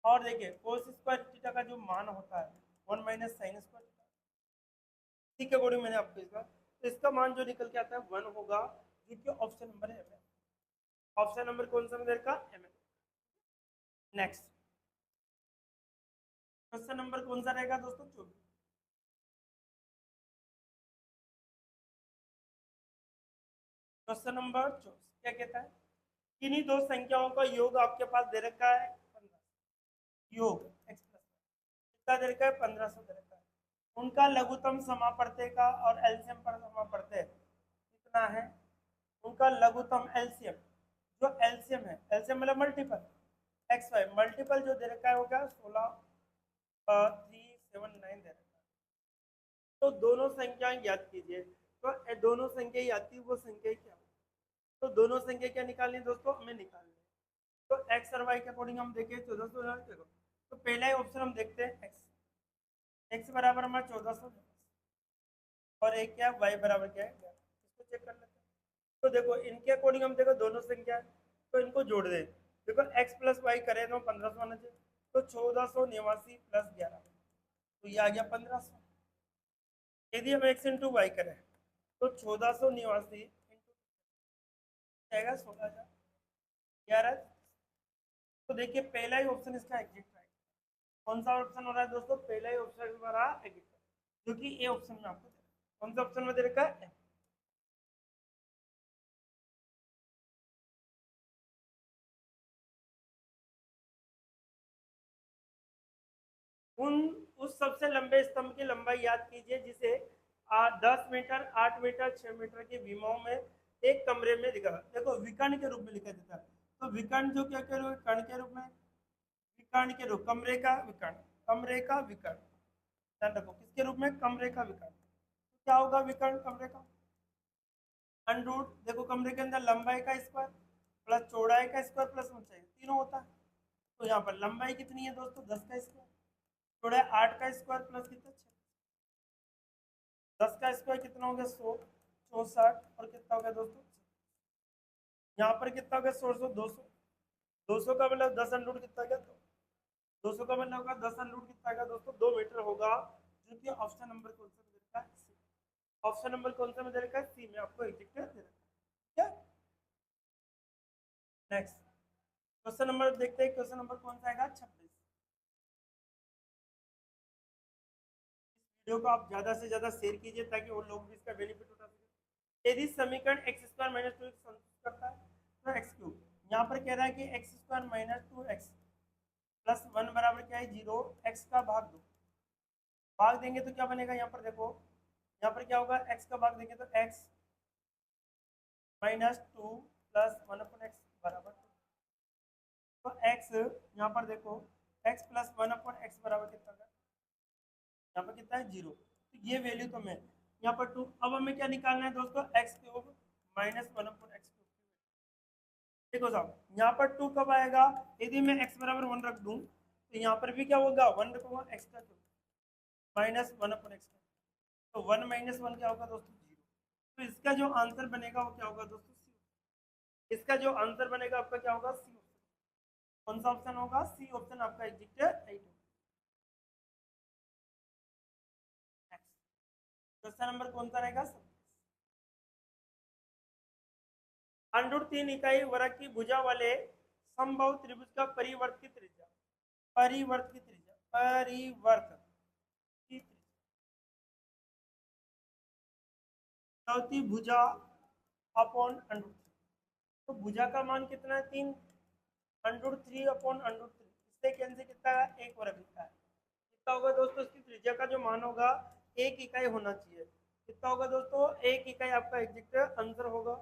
और देखिए कोस स्क्वायर थीटा का जो मान होता है वन माइनस साइन स्क्वायर, ठीक है अकॉर्डिंग मैंने आपको इसका, तो इसका मान जो निकल के आता है वन होगा, जो कि ऑप्शन नंबर है, ऑप्शन नंबर कौन सा मेरे का एम। नेक्स्ट क्वेश्चन नंबर कौन सा रहेगा दोस्तों 24, क्वेश्चन नंबर 24 क्या कहता है, किन्हीं दो संख्याओं का योग आपके पास दे रखा है 15, योग एक्स प्लस कितना दे रखा है 1500 दे रखा है, उनका लघुत्तम समापवर्ती का और एलसीएम पर समापवर्ती कितना है, उनका लघुत्तम एलसीएम, जो एलसीएम है एलसीएम मतलब मल्टीपल एक्स वाई मल्टीपल जो दे रखा है वो क्या 16,379 दे रखा है, तो दोनों संख्याएं याद कीजिए, तो दोनों संख्या याद की वो संख्या क्या, तो दोनों संख्या क्या निकालनी है दोस्तों हमें निकालनी है, तो एक्स और वाई के अकॉर्डिंग हम देखें 1400 देखो, तो पहला ही ऑप्शन हम देखते हैं एक्स, एक्स बराबर हमारा 1400 और एक क्या वाई बराबर क्या है, इसको चेक कर लेते हैं, तो देखो इनके अकॉर्डिंग हम देखो दोनों संख्या है तो इनको जोड़ दे, देखो x प्लस वाई करें तो 1500 आना चाहिए, तो 1489 प्लस 11 तो ये आ गया 1500, यदि हम x इंटू वाई करें तो 1489 इंटू जाएगा 16,011, तो देखिए पहला ही ऑप्शन इसका एग्जिट है, कौन सा ऑप्शन हो रहा है दोस्तों पहला ही ऑप्शन हमारा एग्जिट है, जो कि ए ऑप्शन में आपको कौन सा ऑप्शन में दे रखा है, उन उस सबसे लंबे स्तंभ की लंबाई याद कीजिए जिसे 10 मीटर 8 मीटर 6 मीटर की विमाओं में एक कमरे में लिखा, देखो विकर्ण के रूप में लिखा जाता है, तो विकर्ण जो क्या कह रहे हो कर्ण के रूप में, विकर्ण के रूप कमरे का विकर्ण, कमरे का विकर्ण, ध्यान रखो किसके रूप में कमरे का विकर्ण, तो क्या होगा विकर्ण कमरे का अंडरूट, देखो कमरे के अंदर लंबाई का स्क्वायर प्लस चौड़ाई का स्क्वायर प्लस ऊंचाई तीनों होता है, तो यहाँ पर लंबाई कितनी है दोस्तों 10 का स्क्वायर, चौड़ाई 8 का स्क्वायर प्लस कितना 10 का स्क्वायर कितना हो गया 100 64 और कितना हो गया दोस्तों, यहाँ पर कितना हो गया 100 200, 200 का मतलब 10 अंडरूट कितना गया 200 का मतलब होगा 10 अंडरूट कितना गया दोस्तों 2 मीटर होगा, जो कि ऑप्शन नंबर कौन सा दे रखा है सी, ऑप्शन नंबर कौन सा में दे रखा है सी में आपको एग्जिट दे रखा है, ठीक है। नेक्स्ट क्वेश्चन नंबर देखते हैं, क्वेश्चन नंबर कौन सा आएगा 26, वीडियो को आप ज्यादा से ज्यादा शेयर कीजिए ताकि वो लोग भी इसका बेनिफिट उठा सके, यदि समीकरण एक्स स्क्वायर माइनस 2 संतुष्ट करता है तो एक्स क्यूब, यहाँ पर कह रहा है कि x square minus 2x plus 1 बराबर क्या है 0, एक्स का भाग 2, भाग देंगे तो क्या बनेगा यहाँ पर देखो, यहाँ पर क्या होगा x का भाग देंगे तो x माइनस 2 प्लस 1/x बराबर 2, तो x यहाँ पर देखो x प्लस 1/x बराबर कितना है, यहाँ पर कितना है 0, तो ये वैल्यू तो मैं, यहाँ पर 2। अब हमें क्या निकालना है दोस्तों, x cube minus 1/x cube. देखो साहब, यहाँ पर 2 कब आएगा, यदि मैं x बराबर 1 रख दूं तो यहाँ पर भी क्या होगा, 1 रखूंगा, x का क्यूब माइनस 1/x। तो 1 माइनस 1 क्या होगा दोस्तों, 0। तो इसका जो आंसर बनेगा वो क्या होगा दोस्तों, सी। इसका जो आंसर बनेगा आपका क्या होगा, सी ऑप्शन। कौन सा ऑप्शन होगा, सी ऑप्शन आपका एग्जिट राइट होगा। क्वेश्चन नंबर कौन सा रहेगा, अंडूर 3 इकाई वर्ग की भुजा वाले समबाहु त्रिभुज का परिवर्त की त्रिज्या, परिवर्त की त्रिज्या, परिवर्त की चौथी भुजा अपॉन अंडूर 3। तो भुजा का मान कितना है, 3, अंडूर 3 अपॉन अंडूर 3, इससे कैंसिल कितना है, एक वर्ग लिखा है। कितना होगा दोस्तों, इसकी त्रिज्या का जो मान होगा 1 इकाई होना चाहिए। कितना होगा दोस्तों, 1 इकाई आपका एग्जैक्ट आंसर होगा।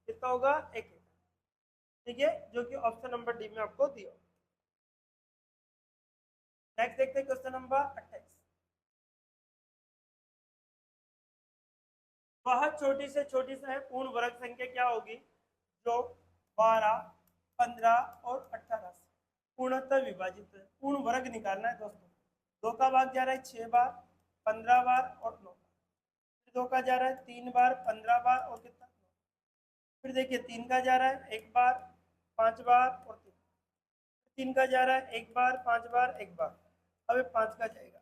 कितना होगा, 1 इकाई। ठीक है, जो कि ऑप्शन नंबर डी में आपको दिया। नेक्स्ट देखते हैं क्वेश्चन नंबर 28। वह छोटी से छोटी है पूर्ण वर्ग संख्या क्या होगी जो 12, 15 और 18 से पूर्णतः विभाजित है। पूर्ण वर्ग निकालना है दोस्तों। 2 का भाग जा रहा है 6 बार, 15 बार और 9 बार। फिर 2 का जा रहा है 3 बार, 15 बार और कितना, 9। फिर देखिए 3 का जा रहा है 1 बार, 5 बार और 3। 3 का जा रहा है 1 बार, 5 बार, 1 बार। अब 5 का जाएगा।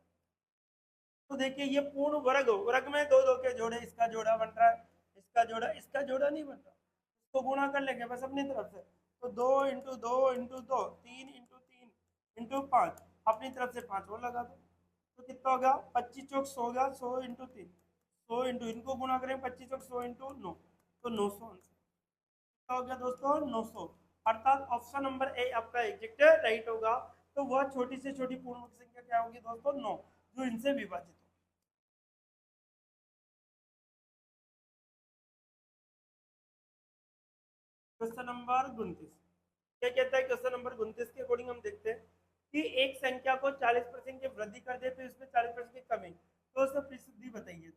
तो देखिए ये पूर्ण वर्ग हो, वर्ग में दो दो के जोड़े, इसका जोड़ा बन रहा है, इसका जोड़ा नहीं बन रहा, इसको गुणा कर लेंगे बस अपनी तरफ से। तो 2 × 2 × 2, 3 × 3 × 5, अपनी तरफ से 5 और लगा दो। तो कितना होगा, 25 चौक 100 होगा, 100 × 3, 100 इनको गुणा करेंगे 25 चौक 100 × 9, तो 900 आंसर। कितना हो गया दोस्तों, 900। अर्थात ऑप्शन नंबर ए आपका एग्जैक्ट राइट होगा। तो वह छोटी से छोटी पूर्ण संख्या क्या होगी दोस्तों, 9, जो इनसे विभाजित। क्वेश्चन नंबर 29 क्या कहता है, क्वेश्चन नंबर 29 के अकॉर्डिंग हम देखते हैं कि एक संख्या को 40% की वृद्धि कर दे तो इसमें 40% की कमी, तो उसका प्रतिशत बताइए।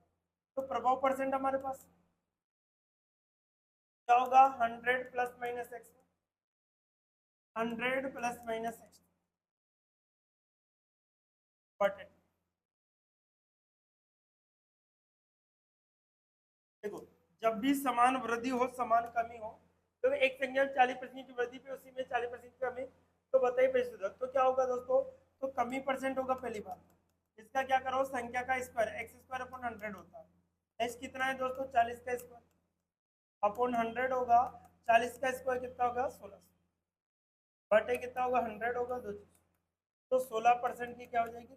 तो प्रभाव परसेंट हमारे पास क्या होगा, 100 plus minus x, 100 plus minus x percent. देखो, जब भी समान वृद्धि हो समान कमी हो, तो एक संख्या में 40% की वृद्धि पे उसी में 40% की कमी, तो बताइए प्रतिशत तो क्या होगा दोस्तों, तो कमी परसेंट होगा पहली बात। इसका क्या करो, संख्या का स्क्वायर, एक्स स्क्वायर अपॉन 100 होता है। एक्स कितना है दोस्तों, 40 का स्क्वायर अपॉन 100 होगा, 40 का स्क्वायर कितना होगा, 16। बटे कितना होगा, 100 होगा, 2। तो 16% की क्या हो जाएगी,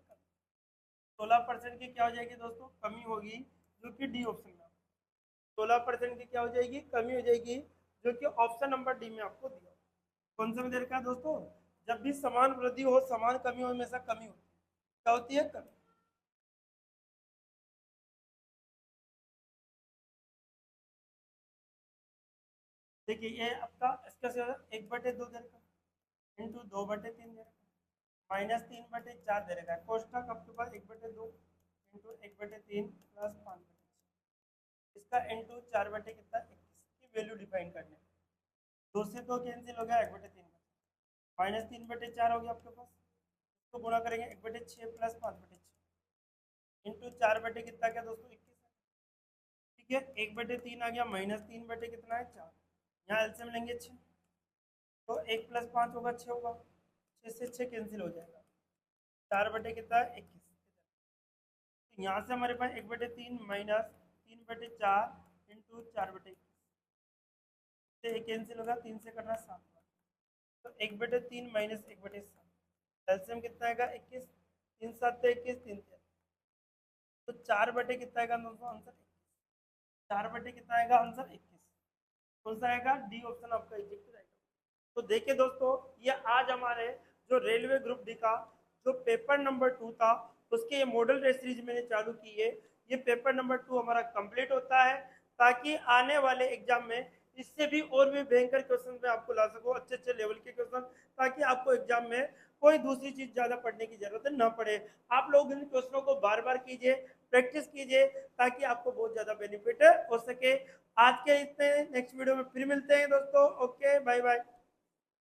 16% की क्या हो जाएगी दोस्तों, कमी होगी, जो कि डी ऑप्शन में। 16% की क्या हो जाएगी, कमी हो जाएगी, जो कि ऑप्शन नंबर डी में आपको दिया। कौन सा में दे रखा है दोस्तों, जब भी समान वृद्धि हो समान कमी हो, हमेशा कमी होती है। क्या होती है, कमी। देखिए ये आपका इसका से 1/2 दे रखा है, इंटू 2/3 दे रखा है, -3/4 दे रखा है। कोष्टक आपके पास 1/2 इंटू 1/3 प्लस 5/6, इसका इंटू 4 कितना 21 की वैल्यू डिफाइन करने। 2 से 2 कैंसिल हो गया, 1/3 -3/4 हो गया आपके पास। इसको गुणा करेंगे 1/6 प्लस 5/6 इंटू 4 कितना क्या दोस्तों, 21 है। ठीक है, 1/3 आ गया, -3 कितना है, 4। यहाँ एलसीएम लेंगे 6, तो 1 प्लस 5 होगा 6 होगा, 6 से 6 कैंसिल हो जाएगा, 4 कितना है, 21। तो यहाँ से हमारे पास 1/3 -3/4 इंटू 4/21 से 1 कैंसिल होगा, 3 से करना 7 बार, तो 1/3 -1/7 एलसीएम कितना आएगा, 21। 3 7 तो 21, 3 तो 4 कितना आएगा दोस्तों आंसर, 4 कितना आएगा आंसर, 21। कौन सा आएगा, डी ऑप्शन आपका एग्जैक्ट राइट। तो देखिए दोस्तों, ये आज हमारे जो रेलवे ग्रुप डी का जो पेपर नंबर 2 था, उसके ये मॉडल टेस्ट सीरीज मैंने चालू की है। ये पेपर नंबर 2 हमारा कंप्लीट होता है, ताकि आने वाले एग्जाम में इससे भी और भी भयंकर क्वेश्चन में आपको ला सको, अच्छे अच्छे लेवल के क्वेश्चन, ताकि आपको एग्जाम में कोई दूसरी चीज ज्यादा पढ़ने की जरूरत न पड़े। आप लोग इन क्वेश्चनों को बार बार कीजिए, प्रैक्टिस कीजिए ताकि आपको बहुत ज़्यादा बेनिफिट हो सके। आज के इतने, नेक्स्ट वीडियो में फिर मिलते हैं दोस्तों। Okay, bye bye.